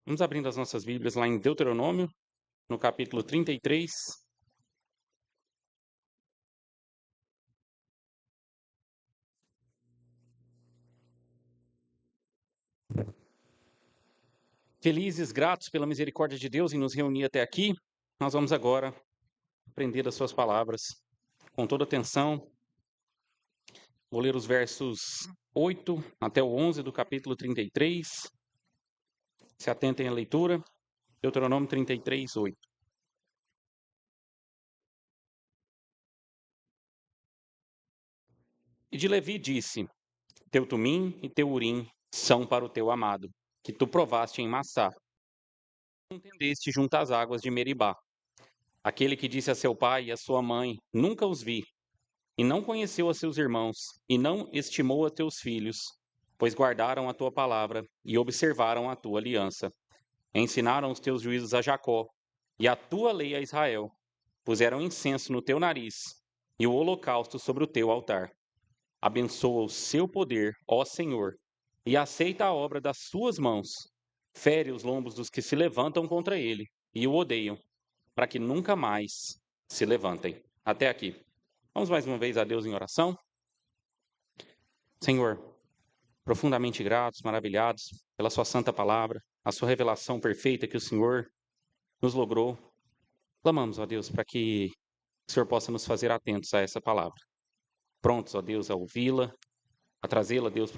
Vamos abrindo as nossas Bíblias lá em Deuteronômio, no capítulo 33. Felizes, gratos pela misericórdia de Deus em nos reunir até aqui, nós vamos agora aprender as suas palavras com toda atenção. Vou ler os versos 8 até o 11 do capítulo 33. Se atentem à leitura. Deuteronômio 33, 8. E de Levi disse: Teu Tumim e teu Urim são para o teu amado, que tu provaste em Massá. Entendeste junto às águas de Meribá. Aquele que disse a seu pai e a sua mãe: Nunca os vi, e não conheceu a seus irmãos, e não estimou a teus filhos, pois guardaram a tua palavra e observaram a tua aliança. Ensinaram os teus juízos a Jacó, e a tua lei a Israel. Puseram incenso no teu nariz, e o holocausto sobre o teu altar. Abençoa o seu poder, ó Senhor, e aceita a obra das suas mãos. Fere os lombos dos que se levantam contra ele, e o odeiam, para que nunca mais se levantem. Até aqui. Vamos mais uma vez a Deus em oração. Senhor, profundamente gratos, maravilhados pela sua santa palavra, a sua revelação perfeita que o Senhor nos logrou. Clamamos, ó Deus, para que o Senhor possa nos fazer atentos a essa palavra. Prontos, ó Deus, a ouvi-la, a trazê-la, Deus.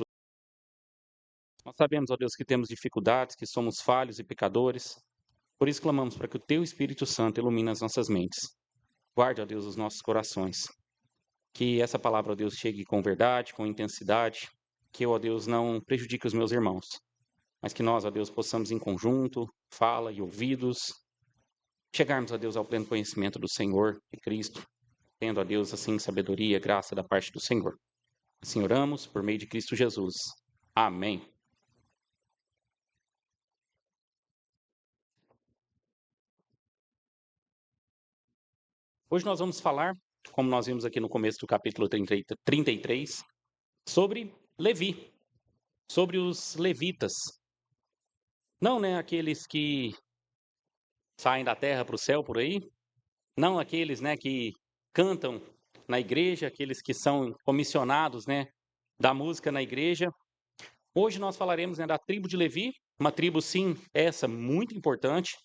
Nós sabemos, ó Deus, que temos dificuldades, que somos falhos e pecadores. Por isso clamamos para que o Teu Espírito Santo ilumine as nossas mentes. Guarde, ó Deus, os nossos corações. Que essa palavra, ó Deus, chegue com verdade, com intensidade. Que eu, ó Deus, não prejudique os meus irmãos. Mas que nós, ó Deus, possamos em conjunto, fala e ouvidos, chegarmos, ó Deus, ao pleno conhecimento do Senhor e Cristo. Tendo, ó Deus, assim, sabedoria e graça da parte do Senhor. Assim oramos por meio de Cristo Jesus. Amém. Hoje nós vamos falar, como nós vimos aqui no começo do capítulo 33, sobre Levi, sobre os levitas. Não, né, aqueles que saem da terra para o céu por aí, não aqueles, né, que cantam na igreja, aqueles que são comissionados, né, da música na igreja. Hoje nós falaremos, né, da tribo de Levi, uma tribo, sim, essa muito importante,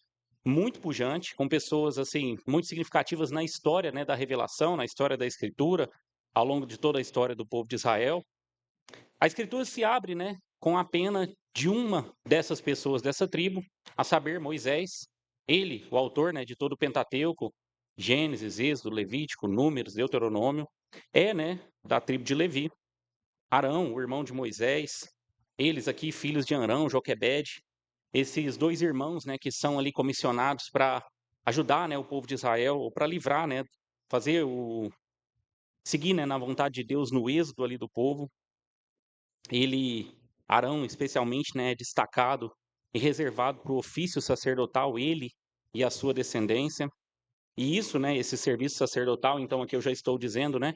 muito pujante, com pessoas assim muito significativas na história, né, da revelação, na história da Escritura, ao longo de toda a história do povo de Israel. A Escritura se abre, né, com a pena de uma dessas pessoas dessa tribo, a saber, Moisés. Ele, o autor, né, de todo o Pentateuco, Gênesis, Êxodo, Levítico, Números, Deuteronômio, é, né, da tribo de Levi. Arão, o irmão de Moisés, eles aqui, filhos de Arão, Joquebede, esses dois irmãos, né, que são ali comissionados para ajudar, né, o povo de Israel, ou para livrar, né, seguir, né, na vontade de Deus no êxodo ali do povo. Ele, Arão especialmente, né, é destacado e reservado para o ofício sacerdotal, ele e a sua descendência. E isso, né, esse serviço sacerdotal, então aqui eu já estou dizendo, né,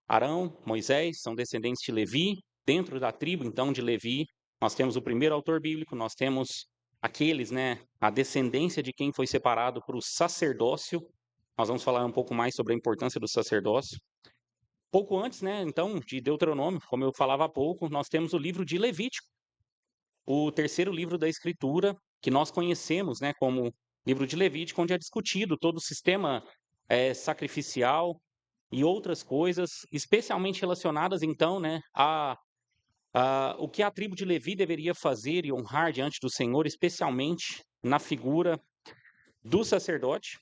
Arão, Moisés são descendentes de Levi. Dentro da tribo, então, de Levi, nós temos o primeiro autor bíblico, nós temos aqueles, né, a descendência de quem foi separado para o sacerdócio. Nós vamos falar um pouco mais sobre a importância do sacerdócio. Pouco antes, né, então, de Deuteronômio, como eu falava há pouco, nós temos o livro de Levítico, o terceiro livro da Escritura, que nós conhecemos, né, como livro de Levítico, onde é discutido todo o sistema sacrificial e outras coisas, especialmente relacionadas, então, né, a o que a tribo de Levi deveria fazer e honrar diante do Senhor, especialmente na figura do sacerdote.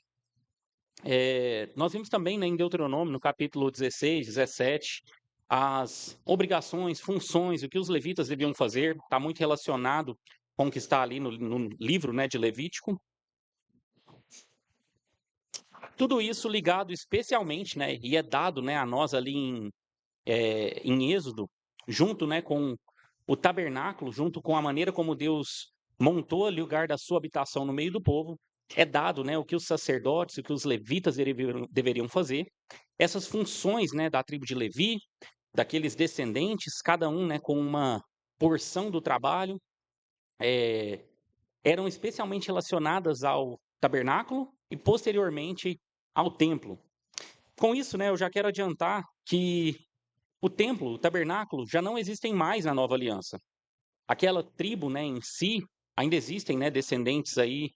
Nós vimos também, né, em Deuteronômio, no capítulo 16, 17, as obrigações, funções, o que os levitas deviam fazer, está muito relacionado com o que está ali no livro, né, de Levítico. Tudo isso ligado especialmente, né, e é dado, né, a nós ali em Êxodo, junto, né, com o tabernáculo, junto com a maneira como Deus montou ali o lugar da sua habitação no meio do povo, é dado, né, o que os sacerdotes, o que os levitas deveriam fazer. Essas funções, né, da tribo de Levi, daqueles descendentes, cada um, né, com uma porção do trabalho, eram especialmente relacionadas ao tabernáculo e posteriormente ao templo. Com isso, né, eu já quero adiantar que o templo, o tabernáculo, já não existem mais na nova aliança. Aquela tribo, né, em si, ainda existem, né, descendentes aí,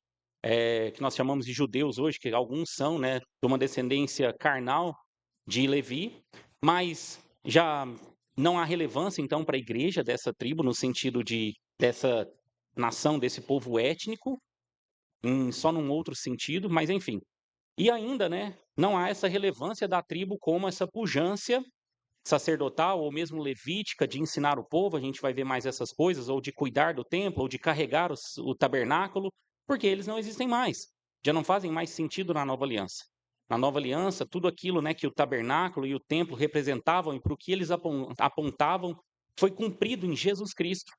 que nós chamamos de judeus hoje, que alguns são, né, de uma descendência carnal de Levi, mas já não há relevância, então, para a igreja dessa tribo, no sentido dessa nação, desse povo étnico, só num outro sentido, mas enfim. E ainda, né, não há essa relevância da tribo como essa pujança sacerdotal ou mesmo levítica de ensinar o povo, a gente vai ver mais essas coisas, ou de cuidar do templo, ou de carregar o tabernáculo, porque eles não existem mais. Já não fazem mais sentido na nova aliança. Na nova aliança, tudo aquilo, né, que o tabernáculo e o templo representavam e para o que eles apontavam foi cumprido em Jesus Cristo.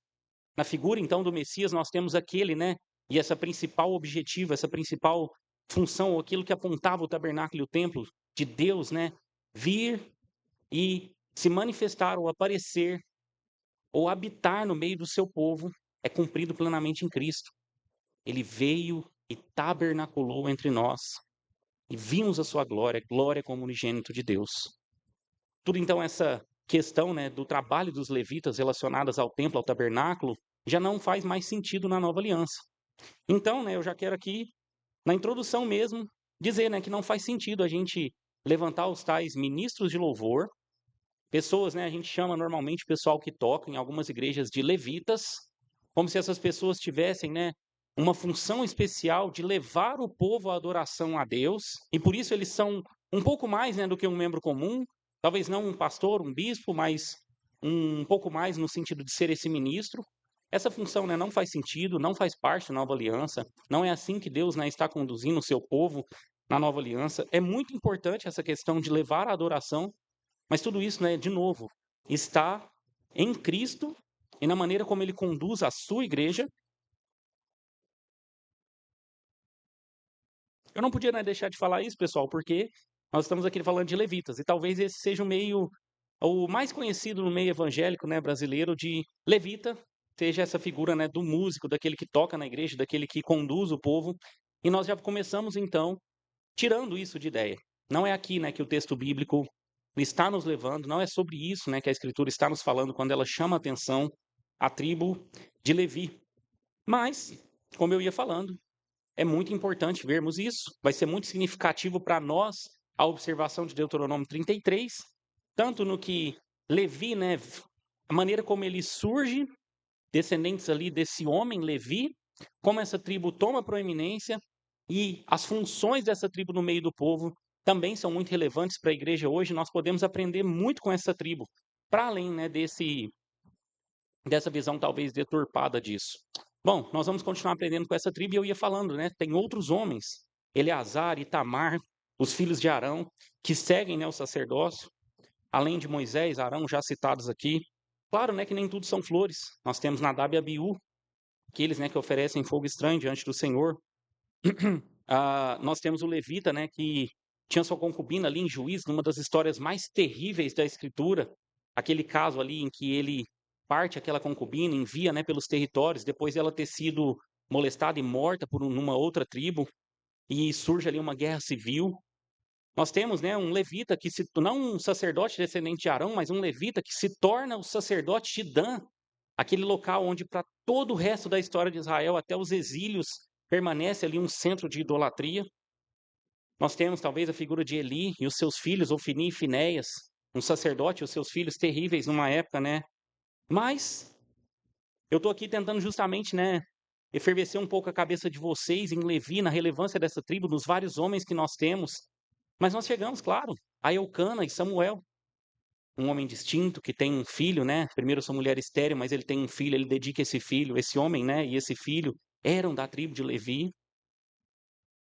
Na figura, então, do Messias, nós temos aquele, né, e essa principal objetivo, essa principal função, aquilo que apontava o tabernáculo e o templo de Deus, né, vir e se manifestar ou aparecer ou habitar no meio do seu povo é cumprido plenamente em Cristo. Ele veio e tabernaculou entre nós e vimos a sua glória, glória como unigênito de Deus. Tudo então essa questão, né, do trabalho dos levitas relacionadas ao templo, ao tabernáculo, já não faz mais sentido na nova aliança. Então, né, eu já quero aqui, na introdução mesmo, dizer, né, que não faz sentido a gente levantar os tais ministros de louvor, pessoas, né, a gente chama normalmente o pessoal que toca em algumas igrejas de levitas, como se essas pessoas tivessem, né, uma função especial de levar o povo à adoração a Deus, e por isso eles são um pouco mais, né, do que um membro comum, talvez não um pastor, um bispo, mas um pouco mais no sentido de ser esse ministro. Essa função, né, não faz sentido, não faz parte da nova aliança, não é assim que Deus, né, está conduzindo o seu povo na nova aliança. É muito importante essa questão de levar a adoração, mas tudo isso, né, de novo, está em Cristo e na maneira como ele conduz a sua igreja. Eu não podia, né, deixar de falar isso, pessoal, porque nós estamos aqui falando de levitas, e talvez esse seja o mais conhecido no meio evangélico, né, brasileiro, de levita, seja essa figura, né, do músico, daquele que toca na igreja, daquele que conduz o povo. E nós já começamos, então, tirando isso de ideia. Não é aqui, né, que o texto bíblico está nos levando, não é sobre isso, né, que a Escritura está nos falando quando ela chama a atenção à tribo de Levi. Mas, como eu ia falando, é muito importante vermos isso. Vai ser muito significativo para nós a observação de Deuteronômio 33, tanto no que Levi, né, a maneira como ele surge, descendentes ali desse homem Levi, como essa tribo toma proeminência e as funções dessa tribo no meio do povo também são muito relevantes para a igreja hoje. Nós podemos aprender muito com essa tribo, para além, né, dessa visão talvez deturpada disso. Bom, nós vamos continuar aprendendo com essa tribo e eu ia falando, né? Tem outros homens, Eleazar, Itamar, os filhos de Arão, que seguem, né, o sacerdócio, além de Moisés, Arão, já citados aqui. Claro, né, que nem tudo são flores. Nós temos Nadab e Abiú, aqueles, né, que oferecem fogo estranho diante do Senhor. Nós temos o levita, né, que tinha sua concubina ali em Juízes, numa das histórias mais terríveis da Escritura, aquele caso ali em que ele parte aquela concubina, envia, né, pelos territórios, depois dela ter sido molestada e morta por numa outra tribo, e surge ali uma guerra civil. Nós temos, né, um levita que não um sacerdote descendente de Arão, mas um levita que se torna o sacerdote de Dan, aquele local onde para todo o resto da história de Israel, até os exílios, permanece ali um centro de idolatria. Nós temos talvez a figura de Eli e os seus filhos, Ofni e Finéias, um sacerdote e os seus filhos terríveis numa época, né? Mas eu estou aqui tentando justamente, né, efervescer um pouco a cabeça de vocês em Levi, na relevância dessa tribo, nos vários homens que nós temos. Mas nós chegamos, claro, a Eucana e Samuel, um homem distinto que tem um filho, né? Primeiro sua mulher estéril, mas ele tem um filho, ele dedica esse filho, esse homem, né, e esse filho eram da tribo de Levi.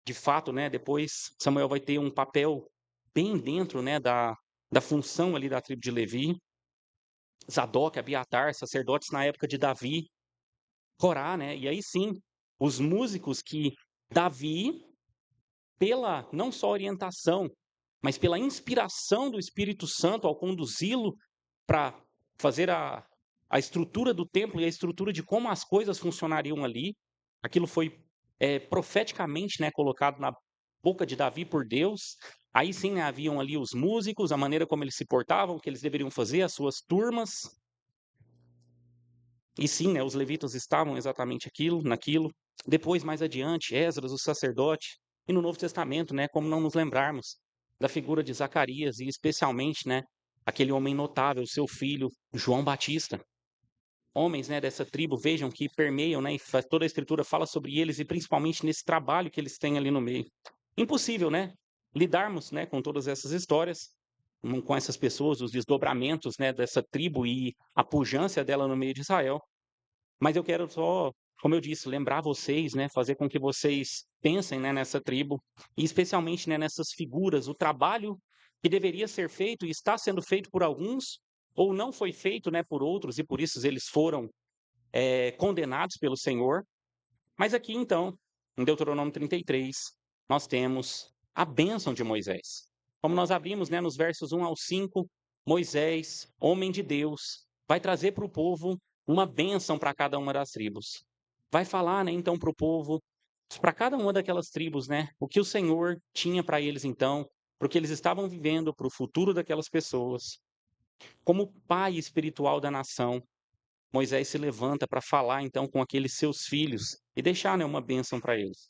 De fato, né, depois Samuel vai ter um papel bem dentro, né, da função ali da tribo de Levi. Zadok, Abiatar, sacerdotes na época de Davi, Corá, né? E aí sim, os músicos que Davi, pela não só orientação, mas pela inspiração do Espírito Santo ao conduzi-lo para fazer a estrutura do templo e a estrutura de como as coisas funcionariam ali, aquilo foi, profeticamente, né, colocado na boca de Davi por Deus. Aí sim, né, haviam ali os músicos, a maneira como eles se portavam, o que eles deveriam fazer, as suas turmas. E sim, né, os levitas estavam exatamente naquilo. Depois, mais adiante, Esdras, o sacerdote, e no Novo Testamento, né, como não nos lembrarmos da figura de Zacarias e especialmente, né, aquele homem notável, seu filho, João Batista. Homens, né, dessa tribo, vejam que permeiam, né, e toda a escritura fala sobre eles e principalmente nesse trabalho que eles têm ali no meio. Impossível, né, lidarmos, né, com todas essas histórias, com essas pessoas, os desdobramentos, né, dessa tribo e a pujança dela no meio de Israel. Mas eu quero só, como eu disse, lembrar vocês, né, fazer com que vocês pensem, né, nessa tribo e especialmente, né, nessas figuras, o trabalho que deveria ser feito e está sendo feito por alguns ou não foi feito, né, por outros e por isso eles foram condenados pelo Senhor. Mas aqui então, em Deuteronômio 33, nós temos a bênção de Moisés. Como nós abrimos, né, nos versos 1 ao 5, Moisés, homem de Deus, vai trazer para o povo uma bênção para cada uma das tribos. Vai falar, né, então, para o povo, para cada uma daquelas tribos, né, o que o Senhor tinha para eles então, para o que eles estavam vivendo, para o futuro daquelas pessoas. Como pai espiritual da nação, Moisés se levanta para falar então com aqueles seus filhos e deixar, né, uma bênção para eles.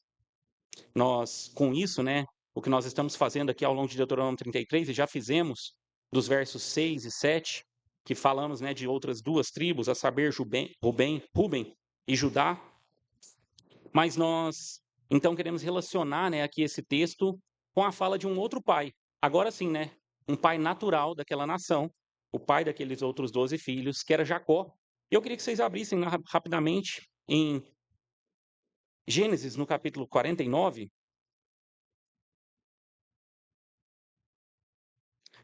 Nós, com isso, né, o que nós estamos fazendo aqui ao longo de Deuteronômio 33, e já fizemos dos versos 6 e 7, que falamos, né, de outras duas tribos, a saber, Ruben e Judá, mas nós então queremos relacionar, né, aqui esse texto com a fala de um outro pai. Agora sim, né, um pai natural daquela nação, o pai daqueles outros 12 filhos, que era Jacó. Eu queria que vocês abrissem rapidamente em Gênesis, no capítulo 49,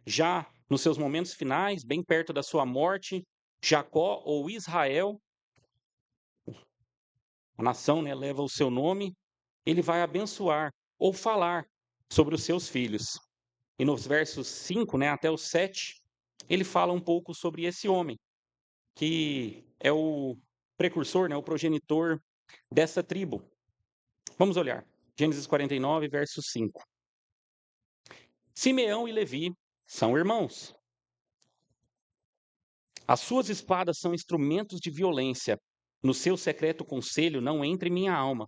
já nos seus momentos finais, bem perto da sua morte, Jacó ou Israel, a nação, né, leva o seu nome, ele vai abençoar ou falar sobre os seus filhos. E nos versos 5, né, até o 7, ele fala um pouco sobre esse homem, que é o precursor, né, o progenitor dessa tribo. Vamos olhar. Gênesis 49, verso 5. Simeão e Levi são irmãos. As suas espadas são instrumentos de violência. No seu secreto conselho não entre minha alma.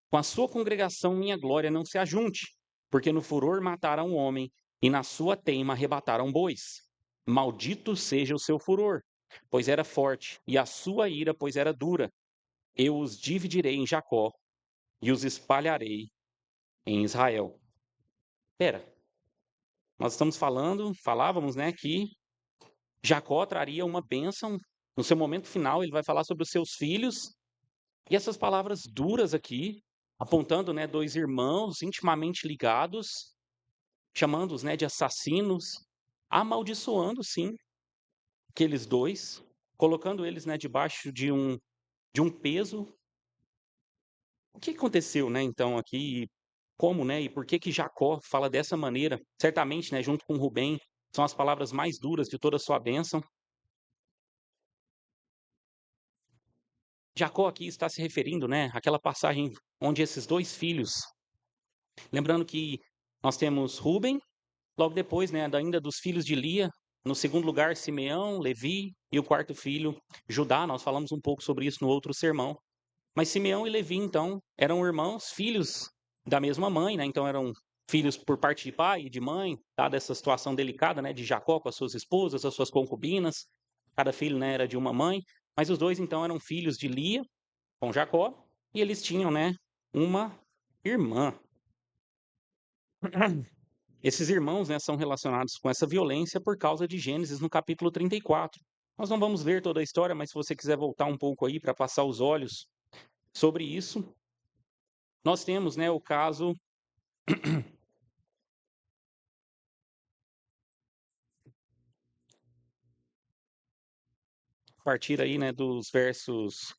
Com a sua congregação minha glória não se ajunte, porque no furor mataram um homem e na sua teima arrebataram bois. Maldito seja o seu furor, pois era forte, e a sua ira, pois era dura. Eu os dividirei em Jacó e os espalharei em Israel. Pera, nós estamos falávamos, né, que Jacó traria uma bênção. No seu momento final, ele vai falar sobre os seus filhos. E essas palavras duras aqui, apontando, né, dois irmãos intimamente ligados, chamando-os, né, de assassinos, amaldiçoando, sim, aqueles dois, colocando eles, né, debaixo de um peso. O que aconteceu, né, então, aqui? Como, né, e por que que Jacó fala dessa maneira? Certamente, né, junto com Rubem, são as palavras mais duras de toda a sua bênção. Jacó aqui está se referindo, né, àquela passagem onde esses dois filhos, lembrando que nós temos Ruben, logo depois, né, ainda dos filhos de Lia, no segundo lugar Simeão, Levi e o quarto filho Judá. Nós falamos um pouco sobre isso no outro sermão. Mas Simeão e Levi, então, eram irmãos, filhos da mesma mãe, né? Então eram filhos por parte de pai e de mãe, dada essa situação delicada, né, de Jacó com as suas esposas, as suas concubinas. Cada filho, né, era de uma mãe, mas os dois então eram filhos de Lia com Jacó, e eles tinham, né, uma irmã. Esses irmãos, né, são relacionados com essa violência por causa de Gênesis no capítulo 34. Nós não vamos ver toda a história, mas se você quiser voltar um pouco aí para passar os olhos sobre isso, nós temos, né, o caso a partir aí, né, dos versos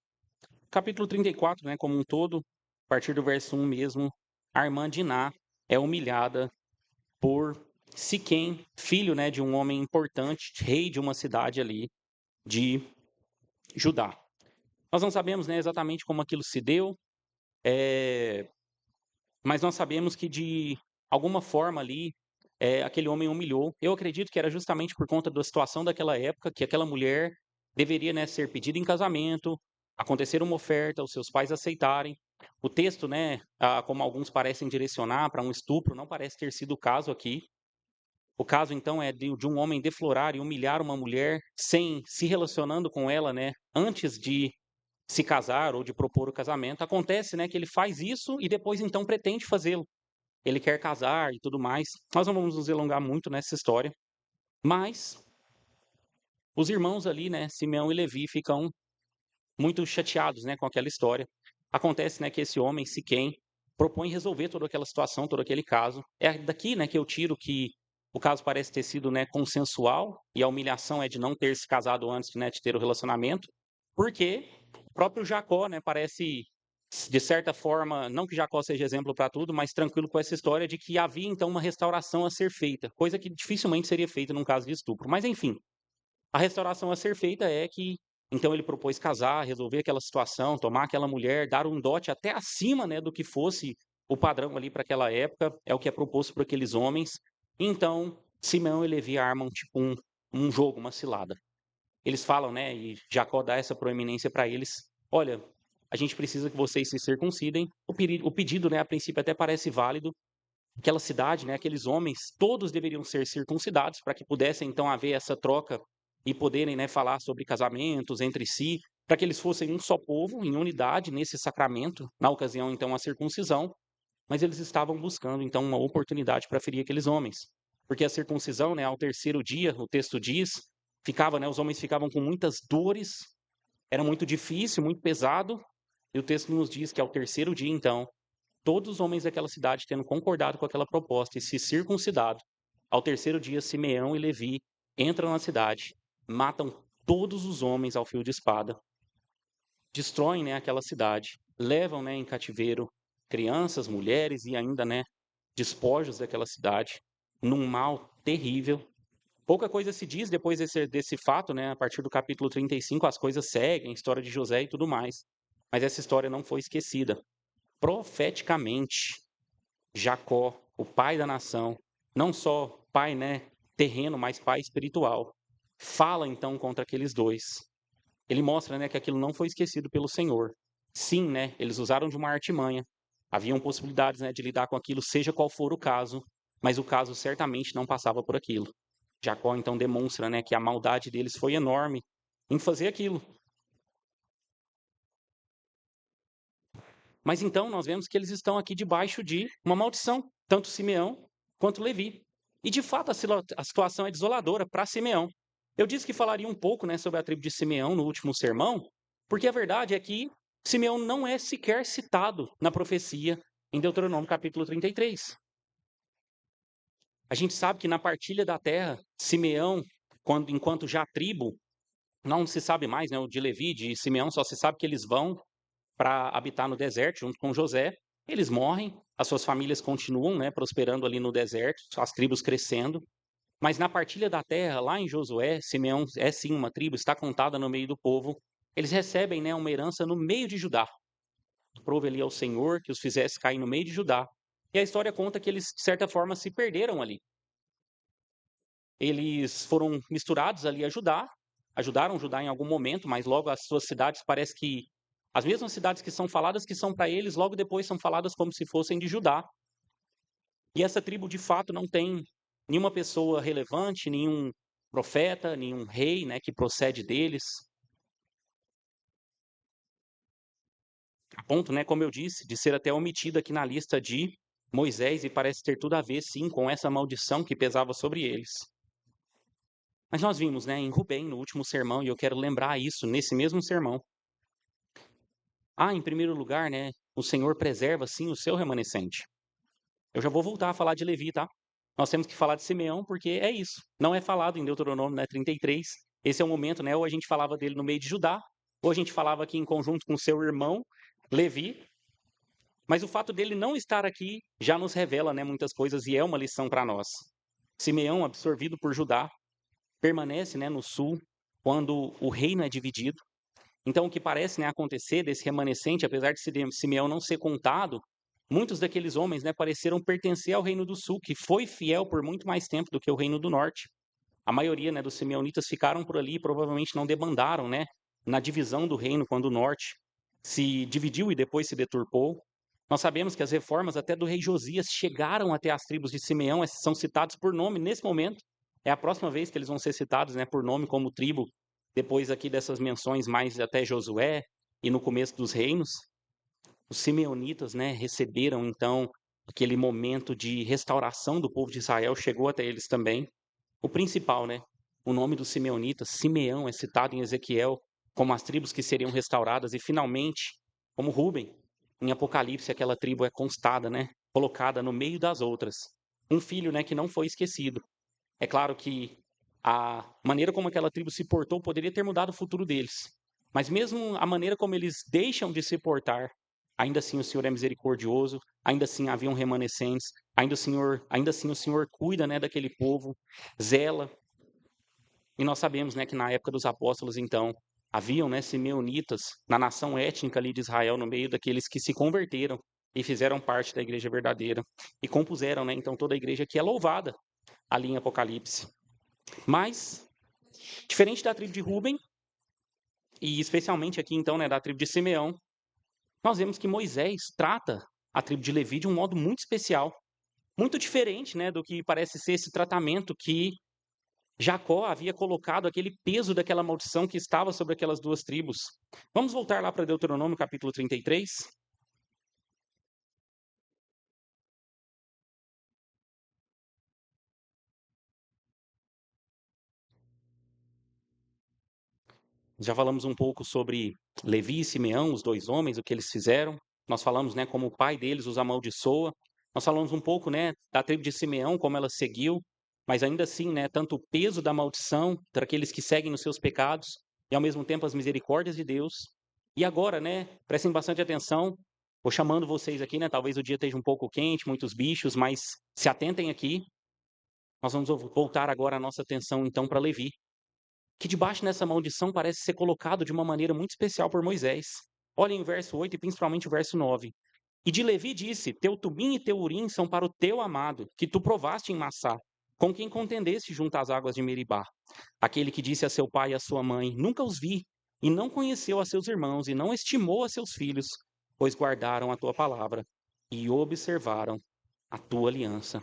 capítulo 34, né, como um todo, a partir do verso 1 mesmo, a irmã Diná é humilhada por Siquém, filho, né, de um homem importante, rei de uma cidade ali de Judá. Nós não sabemos, né, exatamente como aquilo se deu, Mas nós sabemos que de alguma forma ali, aquele homem humilhou. Eu acredito que era justamente por conta da situação daquela época, que aquela mulher deveria, né, ser pedida em casamento, acontecer uma oferta, os seus pais aceitarem. O texto, né, como alguns parecem direcionar para um estupro, não parece ter sido o caso aqui. O caso, então, é de um homem deflorar e humilhar uma mulher sem se relacionando com ela, né, antes de se casar ou de propor o casamento. Acontece, né, que ele faz isso e depois, então, pretende fazê-lo. Ele quer casar e tudo mais. Nós não vamos nos alongar muito nessa história, mas os irmãos ali, né, Simeão e Levi, ficam muito chateados, né, com aquela história. Acontece, né, que esse homem, Siquém, propõe resolver toda aquela situação, todo aquele caso. É daqui, né, que eu tiro que o caso parece ter sido, né, consensual e a humilhação é de não ter se casado antes, né, de ter o relacionamento, porque o próprio Jacó, né, parece de certa forma, não que Jacó seja exemplo para tudo, mas tranquilo com essa história de que havia então uma restauração a ser feita, coisa que dificilmente seria feita num caso de estupro. Mas enfim, a restauração a ser feita é que, então ele propôs casar, resolver aquela situação, tomar aquela mulher, dar um dote até acima, né, do que fosse o padrão ali para aquela época, é o que é proposto por aqueles homens. Então, Simeão e Levi armam tipo um jogo, uma cilada. Eles falam, né, e Jacó dá essa proeminência para eles: olha, a gente precisa que vocês se circuncidem. O pedido, né, a princípio até parece válido. Aquela cidade, né, aqueles homens, todos deveriam ser circuncidados para que pudesse então haver essa troca e poderem, né, falar sobre casamentos entre si, para que eles fossem um só povo, em unidade nesse sacramento, na ocasião então a circuncisão, mas eles estavam buscando então uma oportunidade para ferir aqueles homens. Porque a circuncisão, né, ao terceiro dia, o texto diz, ficava, né, os homens ficavam com muitas dores, era muito difícil, muito pesado, e o texto nos diz que ao terceiro dia então, todos os homens daquela cidade tendo concordado com aquela proposta e se circuncidado, ao terceiro dia, Simeão e Levi entram na cidade, matam todos os homens ao fio de espada, destroem, né, aquela cidade, levam, né, em cativeiro crianças, mulheres e ainda, né, despojos daquela cidade, num mal terrível. Pouca coisa se diz depois desse fato, né, a partir do capítulo 35, as coisas seguem, a história de José e tudo mais. Mas essa história não foi esquecida. Profeticamente, Jacó, o pai da nação, não só pai, né, terreno, mas pai espiritual, fala então contra aqueles dois. Ele mostra, né, que aquilo não foi esquecido pelo Senhor. Sim, né, eles usaram de uma artimanha. Haviam possibilidades, né, de lidar com aquilo, seja qual for o caso, mas o caso certamente não passava por aquilo. Jacó então demonstra, né, que a maldade deles foi enorme em fazer aquilo. Mas então nós vemos que eles estão aqui debaixo de uma maldição, tanto Simeão quanto Levi. E de fato a situação é desoladora para Simeão. Eu disse que falaria um pouco, né, sobre a tribo de Simeão no último sermão, porque a verdade é que Simeão não é sequer citado na profecia em Deuteronômio capítulo 33. A gente sabe que na partilha da terra, Simeão, enquanto já tribo, não se sabe mais, né, o de Levi, de Simeão, só se sabe que eles vão para habitar no deserto junto com José. Eles morrem, as suas famílias continuam, né, prosperando ali no deserto, as tribos crescendo. Mas na partilha da terra, lá em Josué, Simeão é sim uma tribo, está contada no meio do povo. Eles recebem, né, uma herança no meio de Judá. Prove ali ao Senhor que os fizesse cair no meio de Judá. E a história conta que eles, de certa forma, se perderam ali. Eles foram misturados ali a Judá, ajudaram Judá em algum momento, mas logo as suas cidades parece que as mesmas cidades que são faladas que são para eles, logo depois são faladas como se fossem de Judá. E essa tribo de fato não tem nenhuma pessoa relevante, nenhum profeta, nenhum rei, né, que procede deles. A ponto, né, como eu disse, de ser até omitida aqui na lista de Moisés e parece ter tudo a ver, sim, com essa maldição que pesava sobre eles. Mas nós vimos, né, em Rubem, no último sermão, e eu quero lembrar isso nesse mesmo sermão. Em primeiro lugar, né, o Senhor preserva, sim, o seu remanescente. Eu já vou voltar a falar de Levi, tá? Nós temos que falar de Simeão, porque é isso. Não é falado em Deuteronômio, né, 33. Esse é o momento, né, ou a gente falava dele no meio de Judá, ou a gente falava aqui em conjunto com seu irmão, Levi. Mas o fato dele não estar aqui já nos revela, né, muitas coisas e é uma lição para nós. Simeão, absorvido por Judá, permanece, né, no sul quando o reino é dividido. Então, o que parece, né, acontecer desse remanescente, apesar de Simeão não ser contado, muitos daqueles homens, né, pareceram pertencer ao reino do sul, que foi fiel por muito mais tempo do que o reino do norte. A maioria, né, dos simeonitas ficaram por ali e provavelmente não debandaram, né, na divisão do reino quando o norte se dividiu e depois se deturpou. Nós sabemos que as reformas até do rei Josias chegaram até as tribos de Simeão, esses são citados por nome nesse momento. É a próxima vez que eles vão ser citados, né, por nome como tribo, depois aqui dessas menções mais até Josué e no começo dos reinos. Os simeonitas, né, receberam então aquele momento de restauração do povo de Israel, chegou até eles também. O principal, né? O nome dos simeonitas, Simeão, é citado em Ezequiel como as tribos que seriam restauradas e finalmente, como Ruben, em Apocalipse, aquela tribo é constada, né? Colocada no meio das outras. Um filho, né, que não foi esquecido. É claro que a maneira como aquela tribo se portou poderia ter mudado o futuro deles. Mas mesmo a maneira como eles deixam de se portar, ainda assim o Senhor é misericordioso, ainda assim haviam remanescentes, ainda assim o Senhor cuida, né, daquele povo, zela. E nós sabemos, né, que na época dos apóstolos, então, haviam, né, simeonitas na nação étnica ali de Israel, no meio daqueles que se converteram e fizeram parte da igreja verdadeira e compuseram, né, então toda a igreja que é louvada ali em Apocalipse. Mas, diferente da tribo de Ruben, e especialmente aqui então, né, da tribo de Simeão, nós vemos que Moisés trata a tribo de Levi de um modo muito especial, muito diferente, né, do que parece ser esse tratamento que Jacó havia colocado, aquele peso daquela maldição que estava sobre aquelas duas tribos. Vamos voltar lá para Deuteronômio capítulo 33. Já falamos um pouco sobre Levi e Simeão, os dois homens, o que eles fizeram. Nós falamos, né, como o pai deles os amaldiçoa. Nós falamos um pouco, né, da tribo de Simeão, como ela seguiu, mas ainda assim, né, tanto o peso da maldição para aqueles que seguem nos seus pecados e ao mesmo tempo as misericórdias de Deus. E agora, né, prestem bastante atenção. Vou chamando vocês aqui, né, talvez o dia esteja um pouco quente, muitos bichos, mas se atentem aqui. Nós vamos voltar agora a nossa atenção então para Levi, que debaixo dessa maldição parece ser colocado de uma maneira muito especial por Moisés. Olhem o verso 8 e principalmente o verso 9. E de Levi disse: Teu tumim e teu urim são para o teu amado, que tu provaste em Massá, com quem contendeste junto às águas de Meribá. Aquele que disse a seu pai e a sua mãe: Nunca os vi, e não conheceu a seus irmãos, e não estimou a seus filhos, pois guardaram a tua palavra e observaram a tua aliança.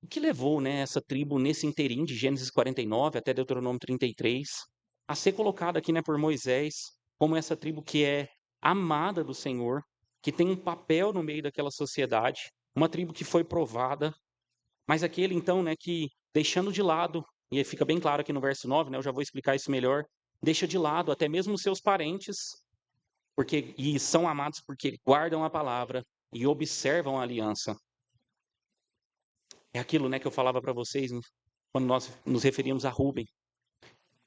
O que levou, né, essa tribo nesse interim de Gênesis 49 até Deuteronômio 33 a ser colocada aqui, né, por Moisés como essa tribo que é amada do Senhor, que tem um papel no meio daquela sociedade, uma tribo que foi provada, mas aquele então, né, que deixando de lado, e aí fica bem claro aqui no verso 9, né, eu já vou explicar isso melhor, deixa de lado até mesmo os seus parentes, porque e são amados porque guardam a palavra e observam a aliança. É aquilo, né, que eu falava para vocês quando nós nos referimos a Ruben.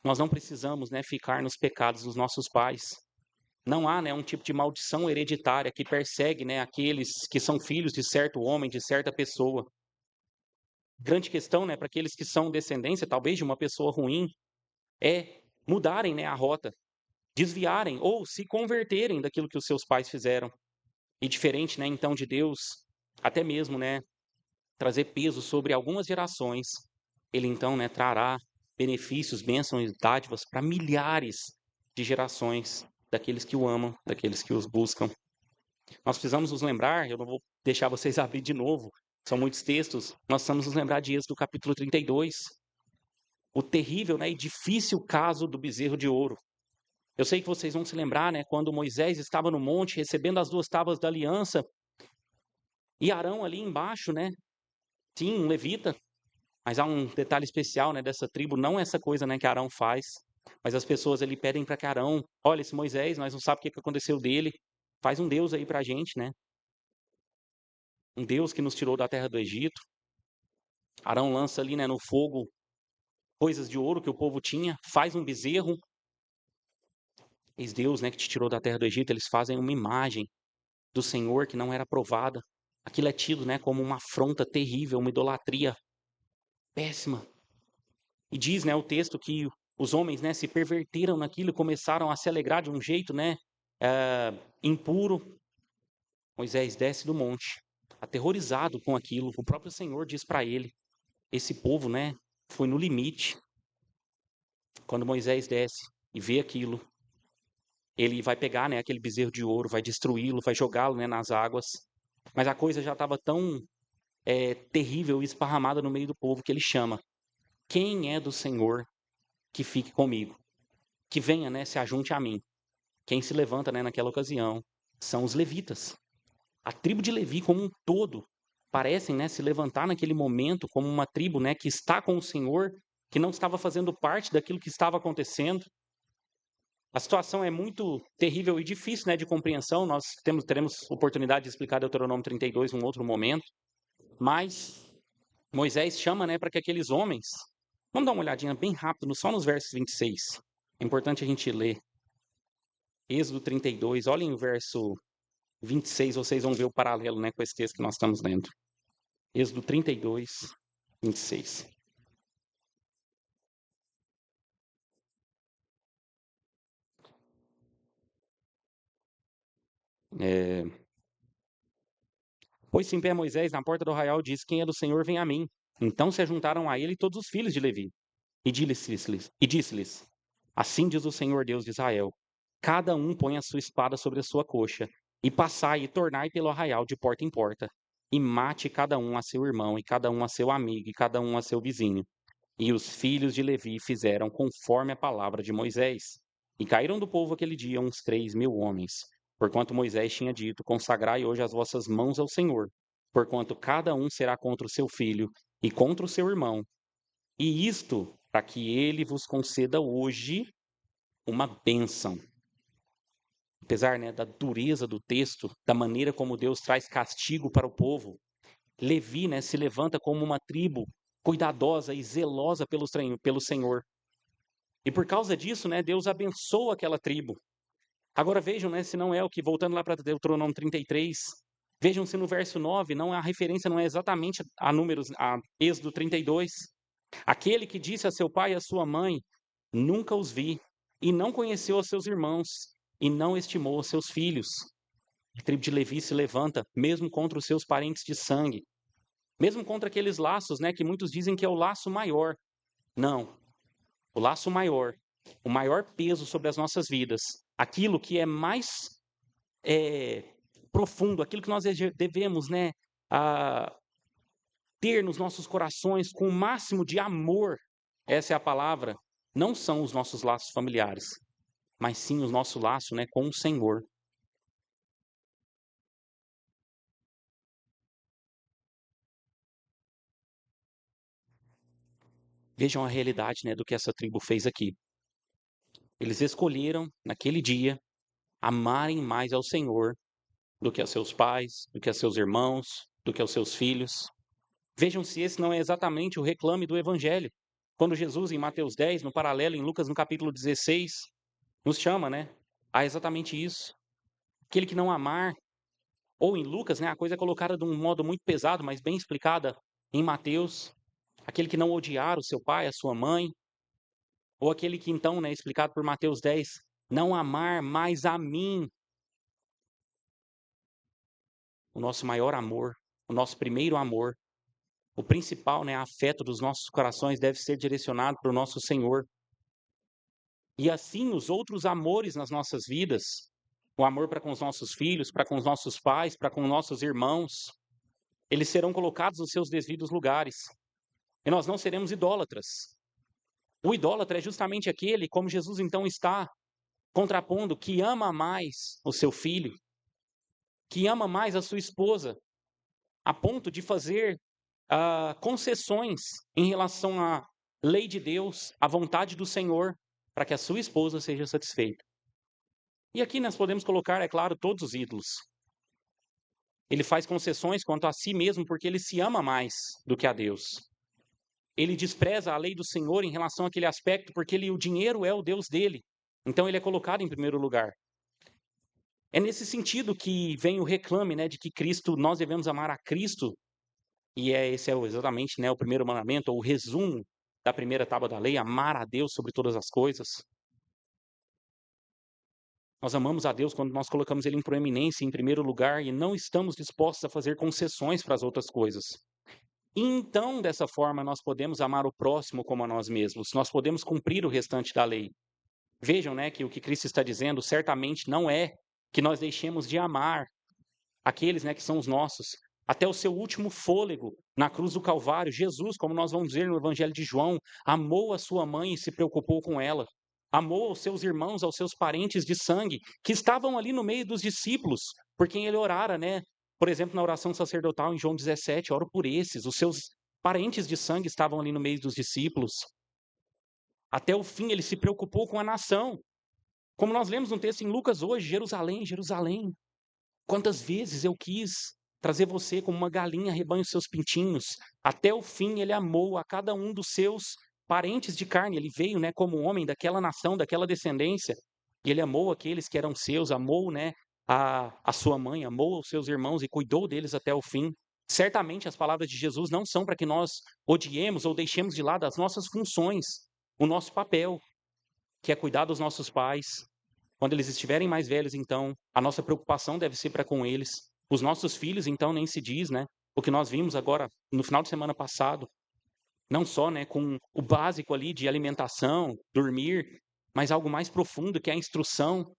Nós não precisamos, né, ficar nos pecados dos nossos pais. Não há, né, um tipo de maldição hereditária que persegue, né, aqueles que são filhos de certo homem, de certa pessoa. Grande questão, né, para aqueles que são descendência, talvez de uma pessoa ruim, é mudarem, né, a rota, desviarem ou se converterem daquilo que os seus pais fizeram. E diferente, né, então de Deus, até mesmo, né, trazer peso sobre algumas gerações, ele então, né, trará benefícios, bênçãos e dádivas para milhares de gerações daqueles que o amam, daqueles que os buscam. Nós precisamos nos lembrar, eu não vou deixar vocês abrir de novo, são muitos textos, nós precisamos nos lembrar de Êxodo capítulo 32, o terrível, né, e difícil caso do bezerro de ouro. Eu sei que vocês vão se lembrar, né, quando Moisés estava no monte recebendo as duas tábuas da aliança e Arão ali embaixo, né, sim, um levita. Mas há um detalhe especial, né, dessa tribo, não essa coisa, né, que Arão faz, mas as pessoas ali pedem para que Arão, olha, esse Moisés, nós não sabemos o que aconteceu dele, faz um Deus aí para a gente, né? Um Deus que nos tirou da terra do Egito. Arão lança ali, né, no fogo coisas de ouro que o povo tinha, faz um bezerro. Eis Deus, né, que te tirou da terra do Egito, eles fazem uma imagem do Senhor que não era provada. Aquilo é tido, né, como uma afronta terrível, uma idolatria péssima. E diz, né, o texto que Os homens, né, se perverteram naquilo e começaram a se alegrar de um jeito, né, impuro. Moisés desce do monte, aterrorizado com aquilo. O próprio Senhor diz para ele: esse povo, né, foi no limite. Quando Moisés desce e vê aquilo, ele vai pegar, né, aquele bezerro de ouro, vai destruí-lo, vai jogá-lo, né, nas águas. Mas a coisa já estava tão terrível e esparramada no meio do povo que ele chama: quem é do Senhor que fique comigo? Que venha, né, se ajunte a mim. Quem se levanta, né, naquela ocasião são os levitas. A tribo de Levi como um todo parecem, né, se levantar naquele momento como uma tribo, né, que está com o Senhor, que não estava fazendo parte daquilo que estava acontecendo. A situação é muito terrível e difícil, né, de compreensão. Nós teremos oportunidade de explicar Deuteronômio 32 em um outro momento. Mas Moisés chama, né, para que aqueles homens... Vamos dar uma olhadinha bem rápido, só nos versos 26. É importante a gente ler. Êxodo 32, olhem o verso 26, vocês vão ver o paralelo, né, com esse texto que nós estamos lendo. Êxodo 32, 26. Pôs-se em pé Moisés na porta do arraial e disse: quem é do Senhor, vem a mim. Então se ajuntaram a ele todos os filhos de Levi. E disse-lhes: assim diz o Senhor Deus de Israel: cada um põe a sua espada sobre a sua coxa, e passai e tornai pelo arraial de porta em porta, e mate cada um a seu irmão, e cada um a seu amigo, e cada um a seu vizinho. E os filhos de Levi fizeram conforme a palavra de Moisés. E caíram do povo aquele dia uns 3.000 homens. Porquanto Moisés tinha dito: consagrai hoje as vossas mãos ao Senhor, porquanto cada um será contra o seu filho e contra o seu irmão. E isto para que ele vos conceda hoje uma bênção. Apesar, né, da dureza do texto, da maneira como Deus traz castigo para o povo, Levi, né, se levanta como uma tribo cuidadosa e zelosa pelo Senhor. E por causa disso, né, Deus abençoa aquela tribo. Agora vejam, né, se não é o que, voltando lá para Deuteronômio 33, vejam se no verso 9, a referência não é exatamente a Êxodo 32. Aquele que disse a seu pai e a sua mãe: nunca os vi, e não conheceu os seus irmãos, e não estimou os seus filhos. A tribo de Levi se levanta, mesmo contra os seus parentes de sangue, mesmo contra aqueles laços, né, que muitos dizem que é o laço maior. Não, o laço maior, o maior peso sobre as nossas vidas, aquilo que é mais profundo, aquilo que nós devemos, né, ter nos nossos corações com o máximo de amor, essa é a palavra, não são os nossos laços familiares, mas sim o nosso laço, né, com o Senhor. Vejam a realidade, né, do que essa tribo fez aqui. Eles escolheram, naquele dia, amarem mais ao Senhor do que a seus pais, do que a seus irmãos, do que aos seus filhos. Vejam se esse não é exatamente o reclame do Evangelho. Quando Jesus, em Mateus 10, no paralelo, em Lucas, no capítulo 16, nos chama, né, a exatamente isso. Aquele que não amar, ou em Lucas, né, a coisa é colocada de um modo muito pesado, mas bem explicada em Mateus. Aquele que não odiar o seu pai, a sua mãe, ou aquele que então, né, explicado por Mateus 10, não amar mais a mim, o nosso maior amor, o nosso primeiro amor, o principal, né, afeto dos nossos corações deve ser direcionado para o nosso Senhor. E assim os outros amores nas nossas vidas, o amor para com os nossos filhos, para com os nossos pais, para com nossos irmãos, eles serão colocados nos seus devidos lugares. E nós não seremos idólatras. O idólatra é justamente aquele, como Jesus então está contrapondo, que ama mais o seu filho, que ama mais a sua esposa, a ponto de fazer concessões em relação à lei de Deus, à vontade do Senhor, para que a sua esposa seja satisfeita. E aqui nós podemos colocar, é claro, todos os ídolos. Ele faz concessões quanto a si mesmo porque ele se ama mais do que a Deus. Ele despreza a lei do Senhor em relação àquele aspecto porque o dinheiro é o Deus dele. Então ele é colocado em primeiro lugar. É nesse sentido que vem o reclame, né, de que nós devemos amar a Cristo, e esse é exatamente, né, o primeiro mandamento, ou o resumo da primeira tábua da lei, amar a Deus sobre todas as coisas. Nós amamos a Deus quando nós colocamos Ele em proeminência, em primeiro lugar, e não estamos dispostos a fazer concessões para as outras coisas. E então, dessa forma, nós podemos amar o próximo como a nós mesmos. Nós podemos cumprir o restante da lei. Vejam, né, que o que Cristo está dizendo certamente não é que nós deixemos de amar aqueles, né, que são os nossos, até o seu último fôlego na cruz do Calvário. Jesus, como nós vamos ver no Evangelho de João, amou a sua mãe e se preocupou com ela. Amou aos seus irmãos, aos seus parentes de sangue, que estavam ali no meio dos discípulos, por quem ele orara, né? Por exemplo, na oração sacerdotal em João 17, oro por esses, os seus parentes de sangue estavam ali no meio dos discípulos. Até o fim, ele se preocupou com a nação. Como nós lemos um texto em Lucas hoje, Jerusalém, Jerusalém, quantas vezes eu quis trazer você como uma galinha rebanha os seus pintinhos. Até o fim ele amou a cada um dos seus parentes de carne. Ele veio, né, como homem daquela nação, daquela descendência. E ele amou aqueles que eram seus, amou, né, a sua mãe, amou os seus irmãos e cuidou deles até o fim. Certamente as palavras de Jesus não são para que nós odiemos ou deixemos de lado as nossas funções, o nosso papel, que é cuidar dos nossos pais. Quando eles estiverem mais velhos, então, a nossa preocupação deve ser para com eles. Os nossos filhos, então, nem se diz, né? O que nós vimos agora no final de semana passado, não só, né, com o básico ali de alimentação, dormir, mas algo mais profundo que é a instrução,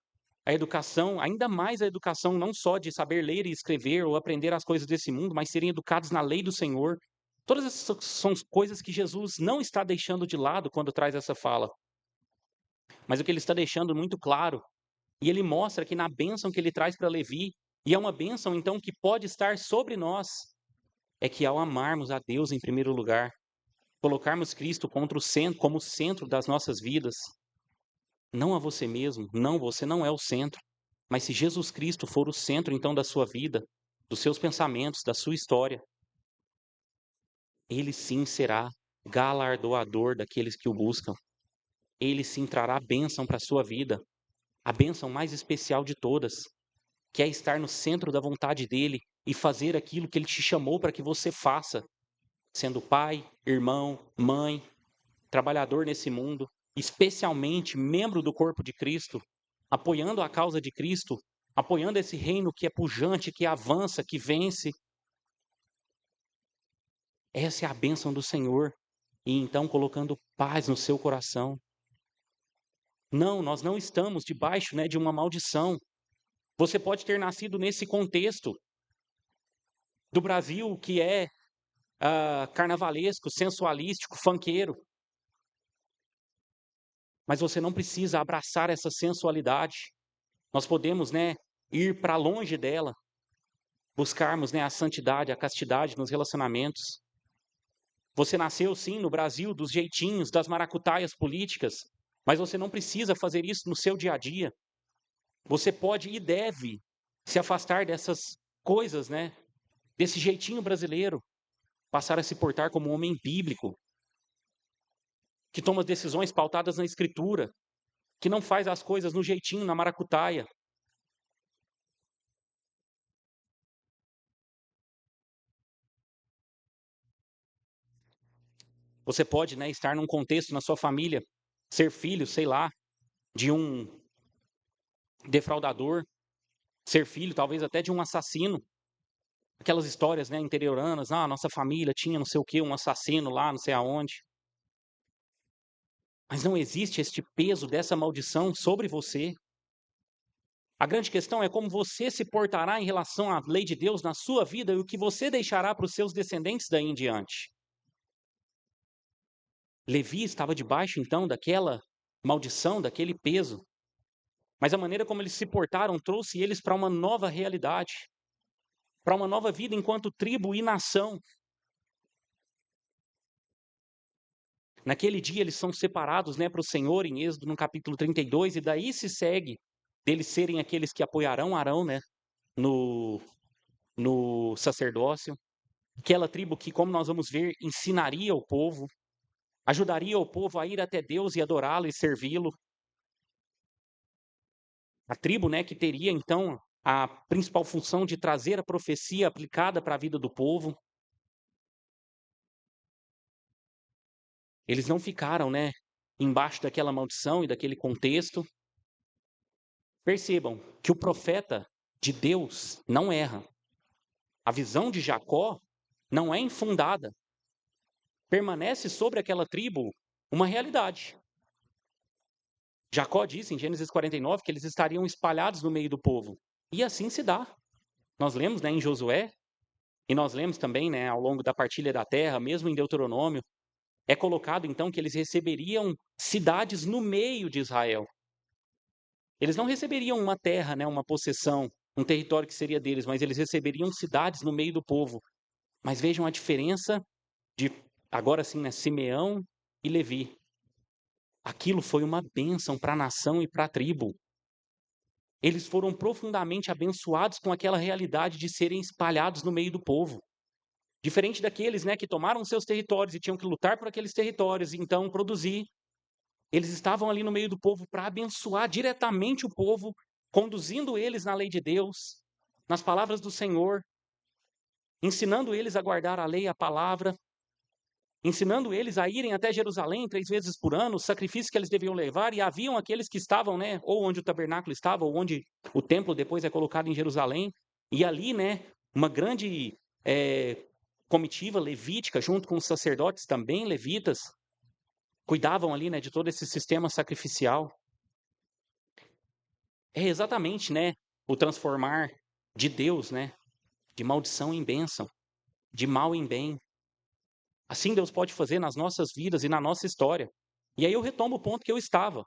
a educação, ainda mais a educação não só de saber ler e escrever ou aprender as coisas desse mundo, mas serem educados na lei do Senhor. Todas essas são coisas que Jesus não está deixando de lado quando traz essa fala. Mas o que ele está deixando muito claro, e ele mostra que na bênção que ele traz para Levi, e é uma bênção então que pode estar sobre nós, é que ao amarmos a Deus em primeiro lugar, colocarmos Cristo contra o centro, como centro das nossas vidas, não a você mesmo, não, você não é o centro, mas se Jesus Cristo for o centro então da sua vida, dos seus pensamentos, da sua história, ele sim será galardoador daqueles que o buscam. Ele sim trará bênção para a sua vida, a bênção mais especial de todas, que é estar no centro da vontade dele e fazer aquilo que ele te chamou para que você faça, sendo pai, irmão, mãe, trabalhador nesse mundo, especialmente membro do corpo de Cristo, apoiando a causa de Cristo, apoiando esse reino que é pujante, que avança, que vence. Essa é a bênção do Senhor. E então colocando paz no seu coração. Não, nós não estamos debaixo, né, de uma maldição. Você pode ter nascido nesse contexto do Brasil que é carnavalesco, sensualístico, funkeiro. Mas você não precisa abraçar essa sensualidade. Nós podemos, né, ir para longe dela, buscarmos, né, a santidade, a castidade nos relacionamentos. Você nasceu, sim, no Brasil, dos jeitinhos, das maracutaias políticas, mas você não precisa fazer isso no seu dia a dia. Você pode e deve se afastar dessas coisas, né, desse jeitinho brasileiro, passar a se portar como um homem bíblico, que toma decisões pautadas na Escritura, que não faz as coisas no jeitinho, na maracutaia. Você pode, né, estar num contexto na sua família, ser filho, sei lá, de um defraudador, ser filho talvez até de um assassino. Aquelas histórias, né, interioranas, nossa família tinha não sei o quê, um assassino lá, não sei aonde. Mas não existe este peso dessa maldição sobre você. A grande questão é como você se portará em relação à lei de Deus na sua vida e o que você deixará para os seus descendentes daí em diante. Levi estava debaixo, então, daquela maldição, daquele peso. Mas a maneira como eles se portaram trouxe eles para uma nova realidade, para uma nova vida enquanto tribo e nação. Naquele dia eles são separados, né, para o Senhor em Êxodo no capítulo 32, e daí se segue deles serem aqueles que apoiarão Arão, né, no, no sacerdócio. Aquela tribo que, como nós vamos ver, ensinaria o povo, ajudaria o povo a ir até Deus e adorá-lo e servi-lo. A tribo, né, que teria então a principal função de trazer a profecia aplicada para a vida do povo. Eles não ficaram, né, embaixo daquela maldição e daquele contexto. Percebam que o profeta de Deus não erra. A visão de Jacó não é infundada. Permanece sobre aquela tribo uma realidade. Jacó disse em Gênesis 49 que eles estariam espalhados no meio do povo. E assim se dá. Nós lemos, né, em Josué, e nós lemos também, né, ao longo da partilha da terra, mesmo em Deuteronômio, é colocado então que eles receberiam cidades no meio de Israel. Eles não receberiam uma terra, né, uma possessão, um território que seria deles, mas eles receberiam cidades no meio do povo. Mas vejam a diferença de, agora sim, né, Simeão e Levi. Aquilo foi uma bênção para a nação e para a tribo. Eles foram profundamente abençoados com aquela realidade de serem espalhados no meio do povo. Diferente daqueles, né, que tomaram seus territórios e tinham que lutar por aqueles territórios e então produzir. Eles estavam ali no meio do povo para abençoar diretamente o povo, conduzindo eles na lei de Deus, nas palavras do Senhor, ensinando eles a guardar a lei e a palavra, ensinando eles a irem até Jerusalém 3 vezes por ano, os sacrifícios que eles deviam levar, e haviam aqueles que estavam, né, ou onde o tabernáculo estava, ou onde o templo depois é colocado em Jerusalém, e ali, né, uma grande comitiva levítica, junto com os sacerdotes também levitas, cuidavam ali, né, de todo esse sistema sacrificial. É exatamente, né, o transformar de Deus, né, de maldição em bênção, de mal em bem. Assim Deus pode fazer nas nossas vidas e na nossa história. E aí eu retomo o ponto que eu estava.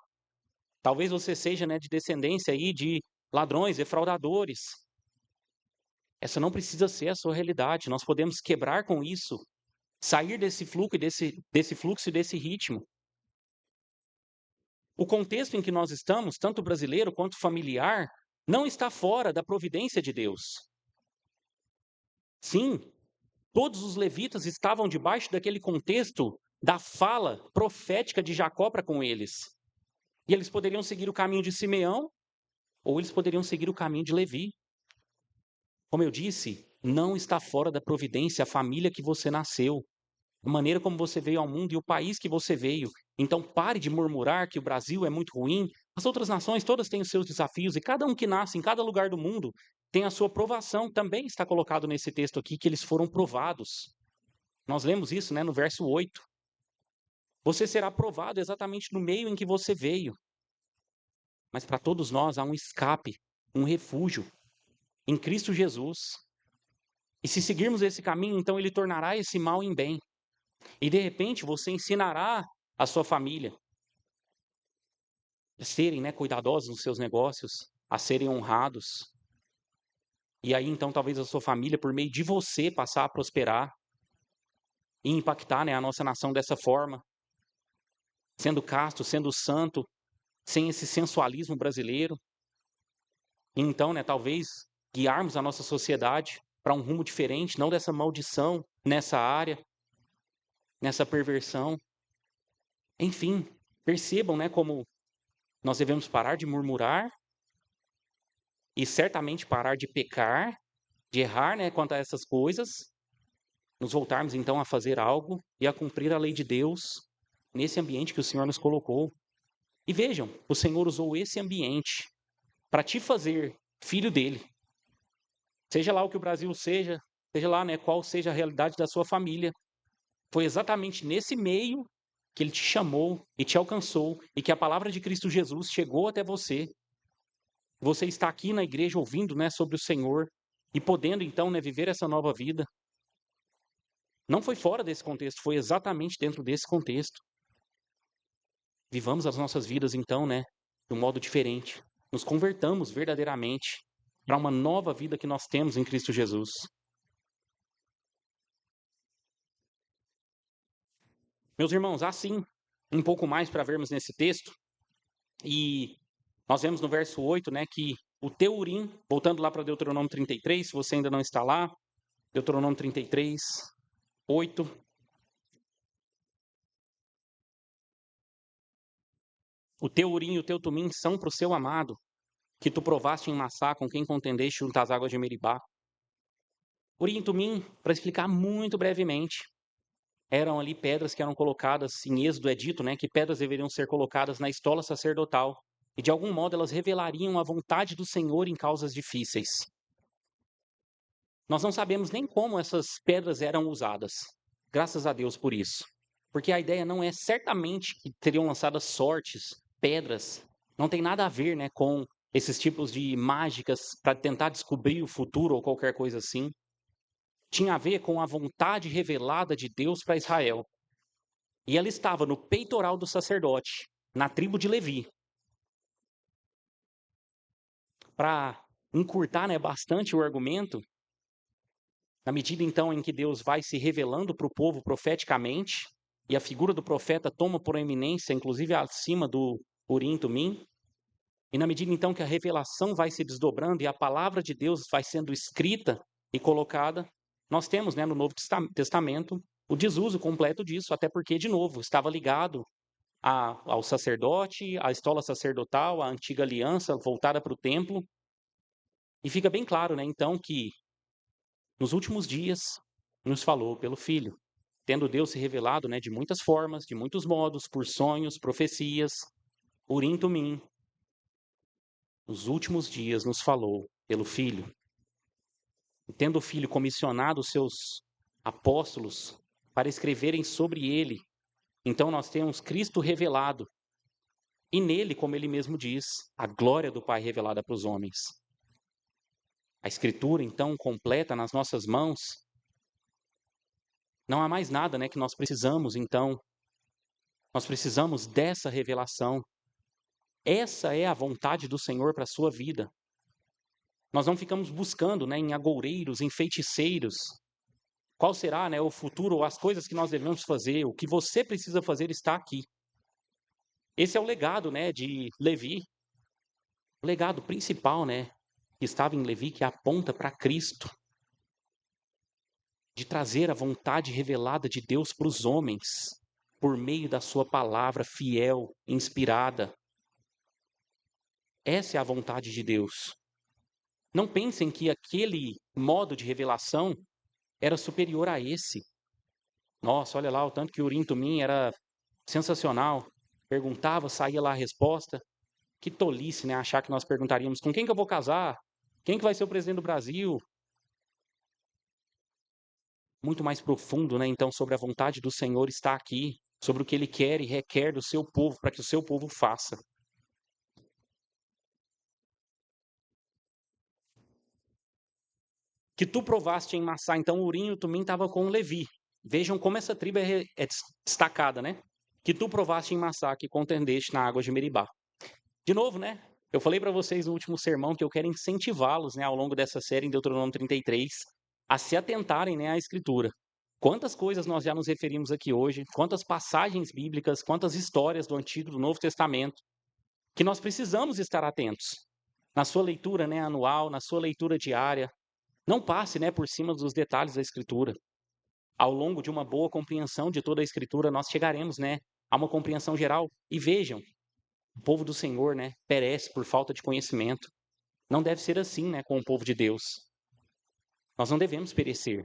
Talvez você seja, né, de descendência aí de ladrões, defraudadores. Essa não precisa ser a sua realidade. Nós podemos quebrar com isso, sair desse fluxo e desse fluxo e desse ritmo. O contexto em que nós estamos, tanto brasileiro quanto familiar, não está fora da providência de Deus. Sim, todos os levitas estavam debaixo daquele contexto da fala profética de Jacó para com eles. E eles poderiam seguir o caminho de Simeão, ou eles poderiam seguir o caminho de Levi. Como eu disse, não está fora da providência a família que você nasceu, a maneira como você veio ao mundo e o país que você veio. Então pare de murmurar que o Brasil é muito ruim. As outras nações todas têm os seus desafios e cada um que nasce em cada lugar do mundo tem a sua provação. Também está colocado nesse texto aqui que eles foram provados. Nós lemos isso, né, no verso 8. Você será provado exatamente no meio em que você veio. Mas para todos nós há um escape, um refúgio em Cristo Jesus. E se seguirmos esse caminho, então ele tornará esse mal em bem. E de repente você ensinará a sua família a serem, né, cuidadosos nos seus negócios, a serem honrados. E aí então talvez a sua família, por meio de você, passar a prosperar e impactar, né, a nossa nação dessa forma, sendo casto, sendo santo, sem esse sensualismo brasileiro. E então, né, talvez guiarmos a nossa sociedade para um rumo diferente, não dessa maldição nessa área, nessa perversão. Enfim, percebam, né, como nós devemos parar de murmurar e certamente parar de pecar, de errar, né, quanto a essas coisas, nos voltarmos então a fazer algo e a cumprir a lei de Deus nesse ambiente que o Senhor nos colocou. E vejam, o Senhor usou esse ambiente para te fazer filho dele. Seja lá o que o Brasil seja, seja lá, né, qual seja a realidade da sua família. Foi exatamente nesse meio que ele te chamou e te alcançou e que a palavra de Cristo Jesus chegou até você. Você está aqui na igreja ouvindo, né, sobre o Senhor e podendo então, né, viver essa nova vida. Não foi fora desse contexto, foi exatamente dentro desse contexto. Vivamos as nossas vidas então, né, de um modo diferente. Nos convertamos verdadeiramente para uma nova vida que nós temos em Cristo Jesus. Meus irmãos, há sim um pouco mais para vermos nesse texto. E nós vemos no verso 8, né, que o teu Urim, voltando lá para Deuteronômio 33, se você ainda não está lá, Deuteronômio 33, 8. O teu Urim e o teu Tumim são para o seu amado, que tu provaste em Massá, com quem contendeste junto às águas de Meribá. Urim e Tumim, para explicar muito brevemente, eram ali pedras que eram colocadas, em Êxodo é dito, né, que pedras deveriam ser colocadas na estola sacerdotal, e de algum modo elas revelariam a vontade do Senhor em causas difíceis. Nós não sabemos nem como essas pedras eram usadas. Graças a Deus por isso. Porque a ideia não é certamente que teriam lançadas sortes, pedras. Não tem nada a ver, né, com esses tipos de mágicas para tentar descobrir o futuro ou qualquer coisa assim. Tinha a ver com a vontade revelada de Deus para Israel. E ela estava no peitoral do sacerdote, na tribo de Levi. Para encurtar, né, bastante o argumento, na medida então em que Deus vai se revelando para o povo profeticamente, e a figura do profeta toma proeminência, inclusive acima do Urim e Tumim, e na medida então que a revelação vai se desdobrando e a palavra de Deus vai sendo escrita e colocada, nós temos, né, no Novo Testamento o desuso completo disso, até porque, de novo, estava ligado ao sacerdote, à estola sacerdotal, à antiga aliança voltada para o templo, e fica bem claro, né, então, que nos últimos dias nos falou pelo Filho, tendo Deus se revelado, né, de muitas formas, de muitos modos, por sonhos, profecias, Urim e Tumim. Nos últimos dias nos falou pelo Filho. E tendo o Filho comissionado os seus apóstolos para escreverem sobre ele, então nós temos Cristo revelado. E nele, como ele mesmo diz, a glória do Pai revelada para os homens. A Escritura, então, completa nas nossas mãos. Não há mais nada, né, que nós precisamos, então. Nós precisamos dessa revelação. Essa é a vontade do Senhor para a sua vida. Nós não ficamos buscando, né, em agoureiros, em feiticeiros. Qual será, né, o futuro ou as coisas que nós devemos fazer? O que você precisa fazer está aqui. Esse é o legado, né, de Levi. O legado principal, né, que estava em Levi, que aponta para Cristo. De trazer a vontade revelada de Deus para os homens, por meio da sua palavra fiel, inspirada. Essa é a vontade de Deus. Não pensem que aquele modo de revelação era superior a esse. Nossa, olha lá o tanto que o Urim e Tumim era sensacional. Perguntava, saía lá a resposta. Que tolice, né? Achar que nós perguntaríamos com quem que eu vou casar? Quem que vai ser o presidente do Brasil? Muito mais profundo, né? Então, sobre a vontade do Senhor está aqui, sobre o que Ele quer e requer do seu povo, para que o seu povo faça. Que tu provaste em Massá, então Urim e Tumim estava com Levi. Vejam como essa tribo é destacada, né? Que tu provaste em Massá, que contendeste na água de Meribá. De novo, né? Eu falei para vocês no último sermão que eu quero incentivá-los, né, ao longo dessa série em Deuteronômio 33, a se atentarem, né, à Escritura. Quantas coisas nós já nos referimos aqui hoje, quantas passagens bíblicas, quantas histórias do Antigo e do Novo Testamento, que nós precisamos estar atentos. Na sua leitura, né, anual, na sua leitura diária, não passe, né, por cima dos detalhes da Escritura. Ao longo de uma boa compreensão de toda a Escritura, nós chegaremos, né, a uma compreensão geral. E vejam, o povo do Senhor, né, perece por falta de conhecimento. Não deve ser assim, né, com o povo de Deus. Nós não devemos perecer,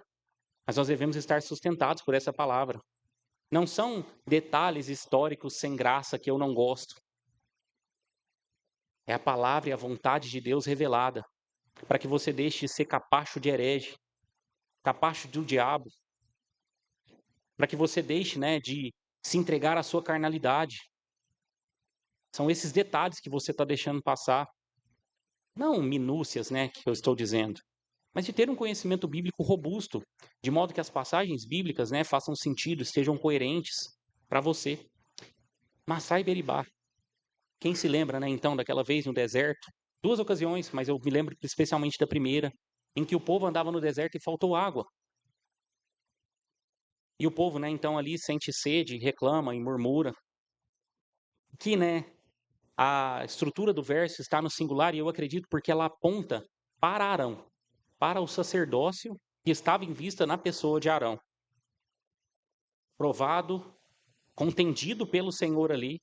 mas nós devemos estar sustentados por essa palavra. Não são detalhes históricos sem graça que eu não gosto. É a palavra e a vontade de Deus revelada, para que você deixe de ser capacho de herege, capacho do diabo, para que você deixe, né, de se entregar à sua carnalidade. São esses detalhes que você está deixando passar. Não minúcias, né, que eu estou dizendo, mas de ter um conhecimento bíblico robusto, de modo que as passagens bíblicas, né, façam sentido, estejam coerentes para você. Massá e Beribá. Quem se lembra, né, então, daquela vez no deserto? Duas ocasiões, mas eu me lembro especialmente da primeira, em que o povo andava no deserto e faltou água. E o povo, né, então ali sente sede, reclama e murmura. Que, né, a estrutura do verso está no singular e eu acredito porque ela aponta para Arão, para o sacerdócio que estava em vista na pessoa de Arão. Provado, contendido pelo Senhor ali,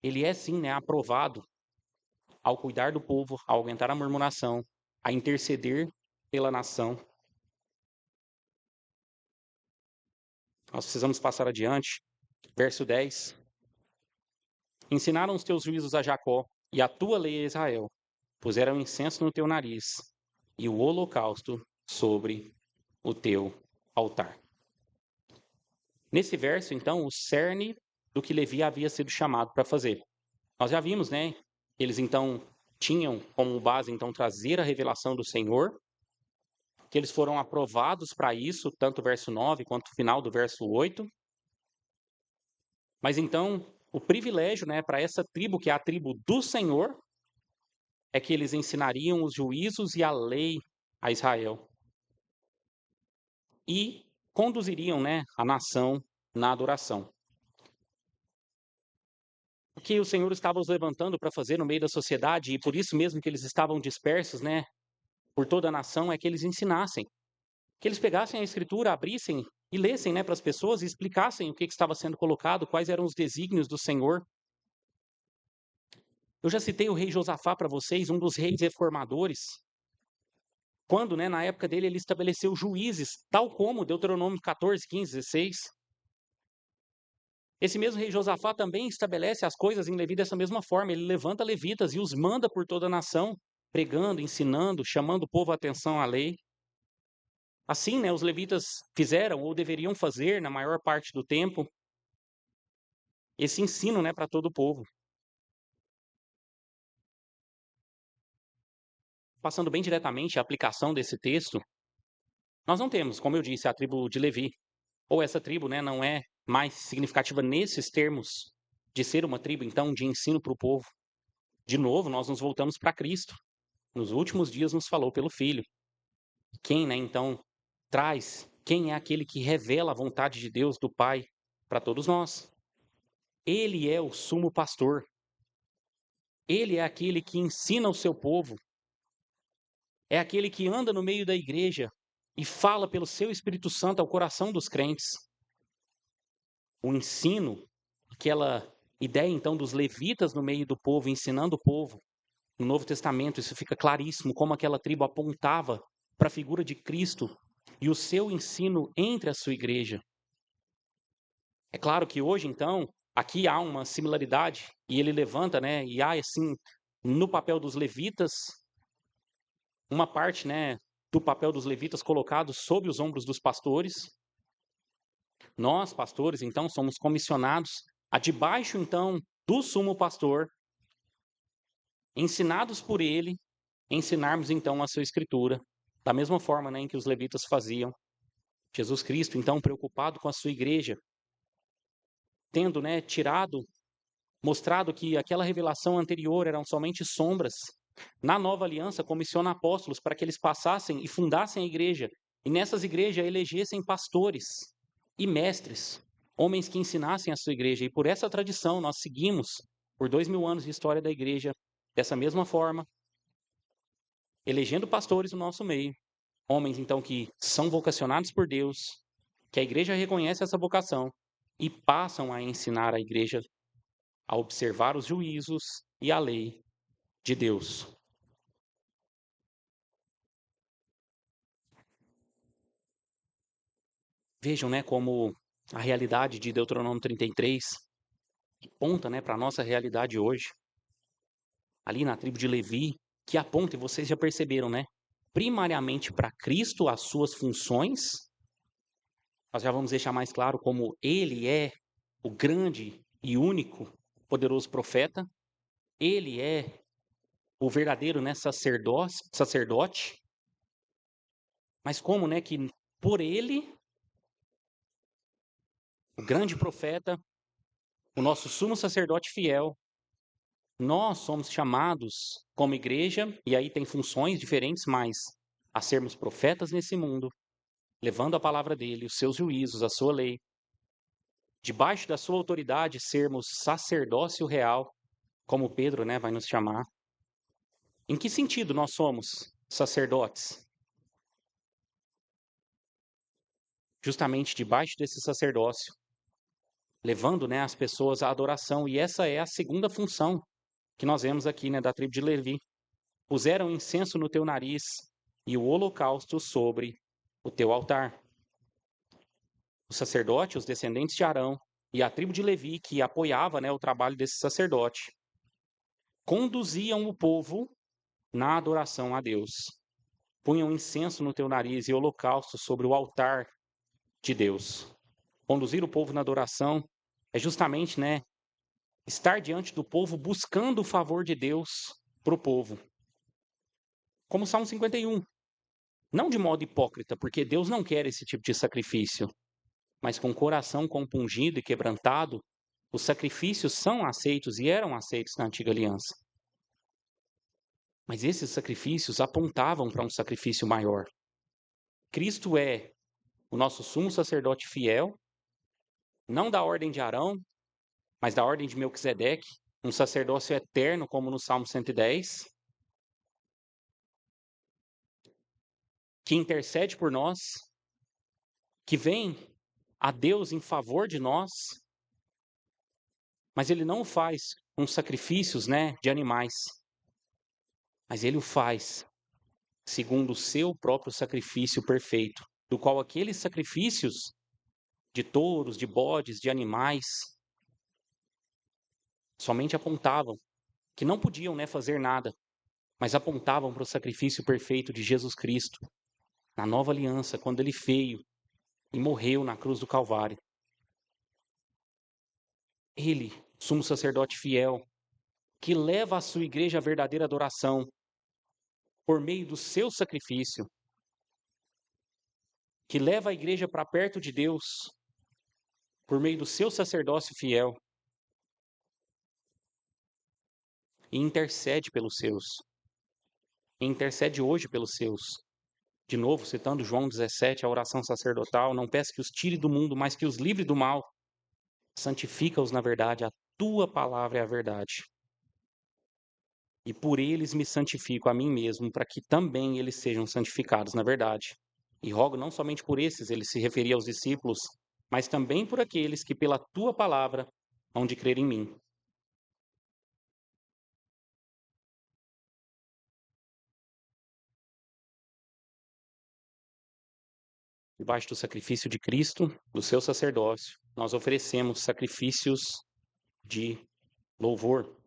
ele é sim, né, aprovado ao cuidar do povo, ao aguentar a murmuração, a interceder pela nação. Nós precisamos passar adiante. Verso 10. Ensinaram os teus juízos a Jacó e a tua lei a Israel. Puseram incenso no teu nariz e o holocausto sobre o teu altar. Nesse verso, então, o cerne do que Levi havia sido chamado para fazer. Nós já vimos, né? Eles então tinham como base então trazer a revelação do Senhor, que eles foram aprovados para isso, tanto o verso 9 quanto o final do verso 8. Mas então, o privilégio, né, para essa tribo, que é a tribo do Senhor, é que eles ensinariam os juízos e a lei a Israel e conduziriam, né, a nação na adoração. O que o Senhor estava os levantando para fazer no meio da sociedade, e por isso mesmo que eles estavam dispersos, né, por toda a nação, é que eles ensinassem. Que eles pegassem a escritura, abrissem e lessem, né, para as pessoas e explicassem o que estava sendo colocado, quais eram os desígnios do Senhor. Eu já citei o rei Josafá para vocês, um dos reis reformadores, quando, né, na época dele, ele estabeleceu juízes, tal como Deuteronômio 14, 15, 16. Esse mesmo rei Josafá também estabelece as coisas em Levi dessa mesma forma. Ele levanta levitas e os manda por toda a nação, pregando, ensinando, chamando o povo a atenção à lei. Assim, né, os levitas fizeram ou deveriam fazer, na maior parte do tempo, esse ensino, né, para todo o povo. Passando bem diretamente a aplicação desse texto, nós não temos, como eu disse, a tribo de Levi, ou essa tribo, né, não é mais significativa nesses termos de ser uma tribo, então, de ensino para o povo. De novo, nós nos voltamos para Cristo. Nos últimos dias nos falou pelo Filho. Quem, né, então, traz, quem é aquele que revela a vontade de Deus, do Pai, para todos nós? Ele é o sumo pastor. Ele é aquele que ensina o seu povo. É aquele que anda no meio da igreja e fala pelo seu Espírito Santo ao coração dos crentes. O ensino, aquela ideia então dos levitas no meio do povo, ensinando o povo. No Novo Testamento, isso fica claríssimo, como aquela tribo apontava para a figura de Cristo e o seu ensino entre a sua igreja. É claro que hoje, então, aqui há uma similaridade, e ele levanta, né, e há, assim, no papel dos levitas, uma parte, né, do papel dos levitas colocado sob os ombros dos pastores. Nós, pastores, então, somos comissionados a, debaixo, então, do sumo pastor, ensinados por ele, ensinarmos, então, a sua escritura, da mesma forma, né, em que os levitas faziam. Jesus Cristo, então, preocupado com a sua igreja, tendo, né, mostrado que aquela revelação anterior eram somente sombras. Na nova aliança, comissiona apóstolos para que eles passassem e fundassem a igreja, e nessas igrejas elegessem pastores e mestres, homens que ensinassem a sua igreja. E por essa tradição nós seguimos por 2000 anos de história da igreja, dessa mesma forma, elegendo pastores no nosso meio, homens então que são vocacionados por Deus, que a igreja reconhece essa vocação e passam a ensinar a igreja a observar os juízos e a lei de Deus. Vejam, né, como a realidade de Deuteronômio 33 aponta, né, para a nossa realidade hoje. Ali na tribo de Levi, que aponta, e vocês já perceberam, né, primariamente para Cristo, as suas funções. Nós já vamos deixar mais claro como ele é o grande e único poderoso profeta. Ele é o verdadeiro, né, sacerdote. Mas como, né, que por ele, o grande profeta, o nosso sumo sacerdote fiel, nós somos chamados como igreja, e aí tem funções diferentes, mas a sermos profetas nesse mundo, levando a palavra dele, os seus juízos, a sua lei, debaixo da sua autoridade, sermos sacerdócio real, como Pedro, né, vai nos chamar. Em que sentido nós somos sacerdotes? Justamente debaixo desse sacerdócio, levando, né, as pessoas à adoração, e essa é a segunda função que nós vemos aqui, né, da tribo de Levi. Puseram incenso no teu nariz e o holocausto sobre o teu altar. o sacerdote, os descendentes de Arão e a tribo de Levi, que apoiava, né, o trabalho desse sacerdote, conduziam o povo na adoração a Deus. Punham incenso no teu nariz e holocausto sobre o altar de Deus. Conduzir o povo na adoração é justamente, né, estar diante do povo buscando o favor de Deus para o povo. Como o Salmo 51. Não de modo hipócrita, porque Deus não quer esse tipo de sacrifício, mas com o coração compungido e quebrantado, os sacrifícios são aceitos e eram aceitos na antiga aliança. Mas esses sacrifícios apontavam para um sacrifício maior. Cristo é o nosso sumo sacerdote fiel, não da ordem de Arão, mas da ordem de Melquisedeque, um sacerdócio eterno, como no Salmo 110, que intercede por nós, que vem a Deus em favor de nós, mas ele não o faz com sacrifícios, né, de animais, mas ele o faz segundo o seu próprio sacrifício perfeito, do qual aqueles sacrifícios de touros, de bodes, de animais, somente apontavam que não podiam, né, fazer nada, mas apontavam para o sacrifício perfeito de Jesus Cristo, na nova aliança, quando ele veio e morreu na cruz do Calvário. Ele, sumo sacerdote fiel, que leva à sua igreja a verdadeira adoração por meio do seu sacrifício, que leva a igreja para perto de Deus por meio do seu sacerdócio fiel e intercede pelos seus. E intercede hoje pelos seus. De novo, citando João 17, a oração sacerdotal, não peço que os tire do mundo, mas que os livre do mal. Santifica-os na verdade, a tua palavra é a verdade. E por eles me santifico a mim mesmo, para que também eles sejam santificados na verdade. E rogo não somente por esses, ele se referia aos discípulos, mas também por aqueles que pela tua palavra hão de crer em mim. Debaixo do sacrifício de Cristo, do seu sacerdócio, nós oferecemos sacrifícios de louvor.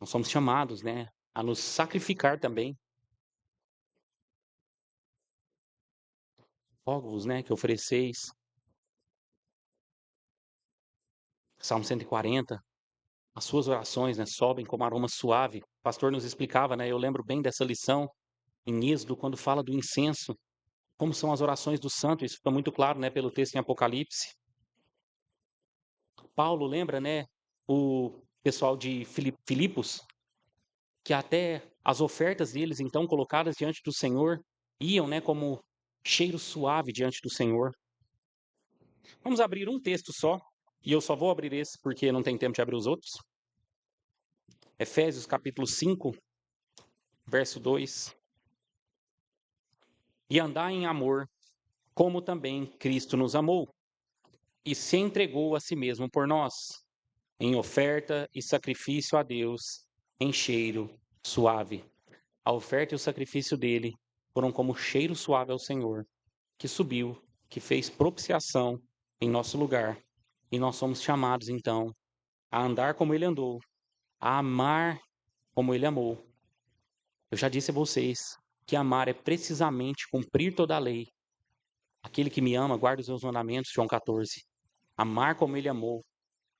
Nós somos chamados, né, a nos sacrificar também. Rogo-vos, né, que ofereceis. Salmo 140, as suas orações, né, sobem como aroma suave. O pastor nos explicava, né, eu lembro bem dessa lição em Êxodo, quando fala do incenso, como são as orações do santo, isso fica muito claro, né, pelo texto em Apocalipse. Paulo lembra, né, o pessoal de Filipos, que até as ofertas deles, então, colocadas diante do Senhor, iam, né, como cheiro suave diante do Senhor. Vamos abrir um texto só, e eu só vou abrir esse porque não tem tempo de abrir os outros. Efésios capítulo 5, verso 2. E andai em amor, como também Cristo nos amou, e se entregou a si mesmo por nós, em oferta e sacrifício a Deus, em cheiro suave. A oferta e o sacrifício dele foram como cheiro suave ao Senhor, que subiu, que fez propiciação em nosso lugar. E nós somos chamados, então, a andar como ele andou, a amar como ele amou. Eu já disse a vocês que amar é precisamente cumprir toda a lei. Aquele que me ama guarda os meus mandamentos, João 14. Amar como ele amou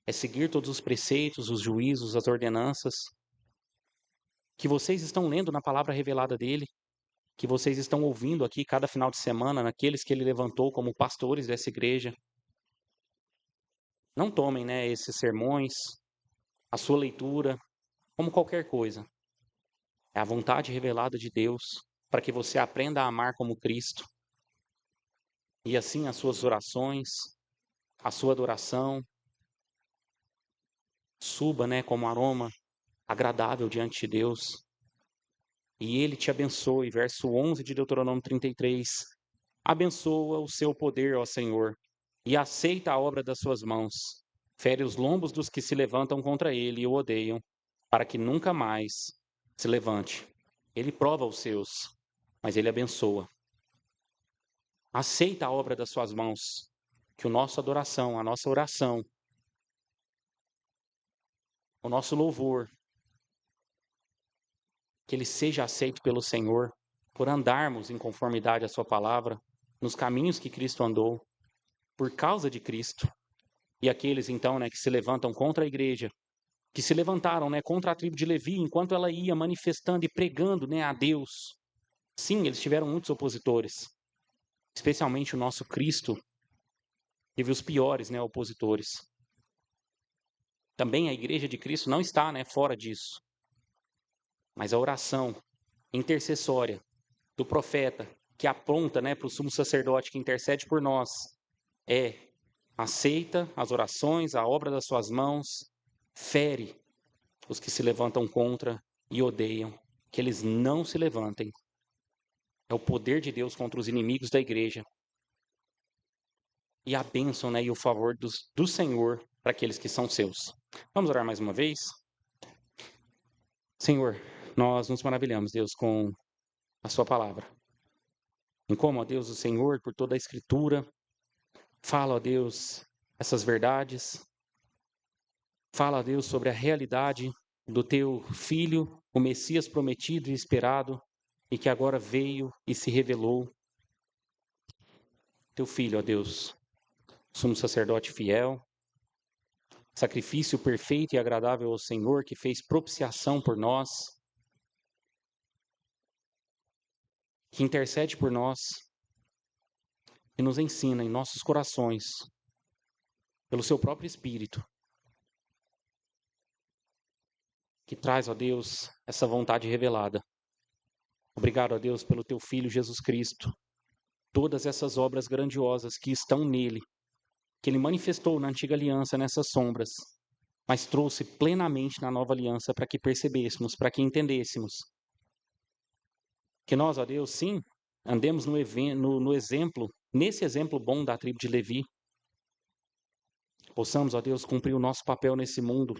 é seguir todos os preceitos, os juízos, as ordenanças que vocês estão lendo na palavra revelada dele, que vocês estão ouvindo aqui cada final de semana, naqueles que ele levantou como pastores dessa igreja. Não tomem, né, esses sermões, a sua leitura, como qualquer coisa. É a vontade revelada de Deus para que você aprenda a amar como Cristo. E assim as suas orações, a sua adoração, suba, né, como aroma agradável diante de Deus. E ele te abençoe. Verso 11 de Deuteronômio 33. Abençoa o seu poder, ó Senhor, e aceita a obra das suas mãos. Fere os lombos dos que se levantam contra ele e o odeiam, para que nunca mais se levante. Ele prova os seus, mas ele abençoa. Aceita a obra das suas mãos. que a nossa adoração, a nossa oração, o nosso louvor, que ele seja aceito pelo Senhor, por andarmos em conformidade à sua palavra, nos caminhos que Cristo andou, por causa de Cristo. E aqueles, então, né, que se levantam contra a igreja, que se levantaram, né, contra a tribo de Levi, enquanto ela ia manifestando e pregando, né, a Deus. Sim, eles tiveram muitos opositores, especialmente o nosso Cristo teve os piores, né, opositores. Também a igreja de Cristo não está, né, fora disso. Mas a oração intercessória do profeta, que aponta, né, para o sumo sacerdote que intercede por nós, aceita as orações, a obra das suas mãos, fere os que se levantam contra e odeiam, que eles não se levantem. É o poder de Deus contra os inimigos da igreja. E a bênção, né, e o favor do Senhor para aqueles que são seus. Vamos orar mais uma vez? Senhor, nós nos maravilhamos, Deus, com a sua palavra. Em como, ó Deus, o Senhor, por toda a Escritura, fala, ó Deus, essas verdades. Fala, ó Deus, sobre a realidade do teu Filho, o Messias prometido e esperado, e que agora veio e se revelou. Teu Filho, ó Deus, sumo sacerdote fiel, sacrifício perfeito e agradável ao Senhor, que fez propiciação por nós, que intercede por nós e nos ensina em nossos corações, pelo seu próprio Espírito, que traz, ó Deus, essa vontade revelada. Obrigado, ó Deus, pelo teu Filho Jesus Cristo, todas essas obras grandiosas que estão nele, que ele manifestou na antiga aliança nessas sombras, mas trouxe plenamente na nova aliança para que percebêssemos, para que entendêssemos. Que nós, ó Deus, sim, andemos no exemplo, nesse exemplo bom da tribo de Levi. Possamos, ó Deus, cumprir o nosso papel nesse mundo,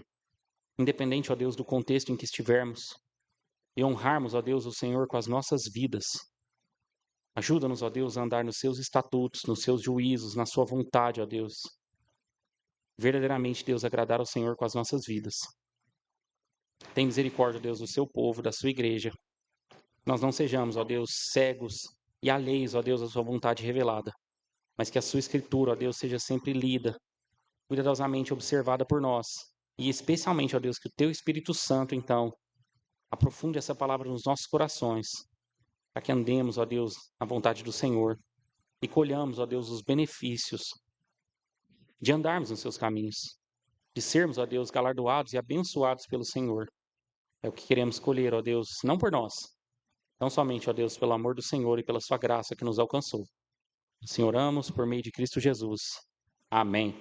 independente, ó Deus, do contexto em que estivermos, e honrarmos, ó Deus, o Senhor com as nossas vidas. Ajuda-nos, ó Deus, a andar nos seus estatutos, nos seus juízos, na sua vontade, ó Deus. Verdadeiramente, Deus, agradar ao Senhor com as nossas vidas. Tem misericórdia, Deus, do seu povo, da sua igreja. Nós não sejamos, ó Deus, cegos e alheios, ó Deus, à sua vontade revelada, mas que a sua escritura, ó Deus, seja sempre lida, cuidadosamente observada por nós, e especialmente, ó Deus, que o teu Espírito Santo, então, aprofunde essa palavra nos nossos corações, para que andemos, ó Deus, na vontade do Senhor, e colhamos, ó Deus, os benefícios de andarmos nos seus caminhos, de sermos, ó Deus, galardoados e abençoados pelo Senhor. É o que queremos colher, ó Deus, não por nós, não somente, ó Deus, pelo amor do Senhor e pela sua graça que nos alcançou. Assim oramos por meio de Cristo Jesus. Amém.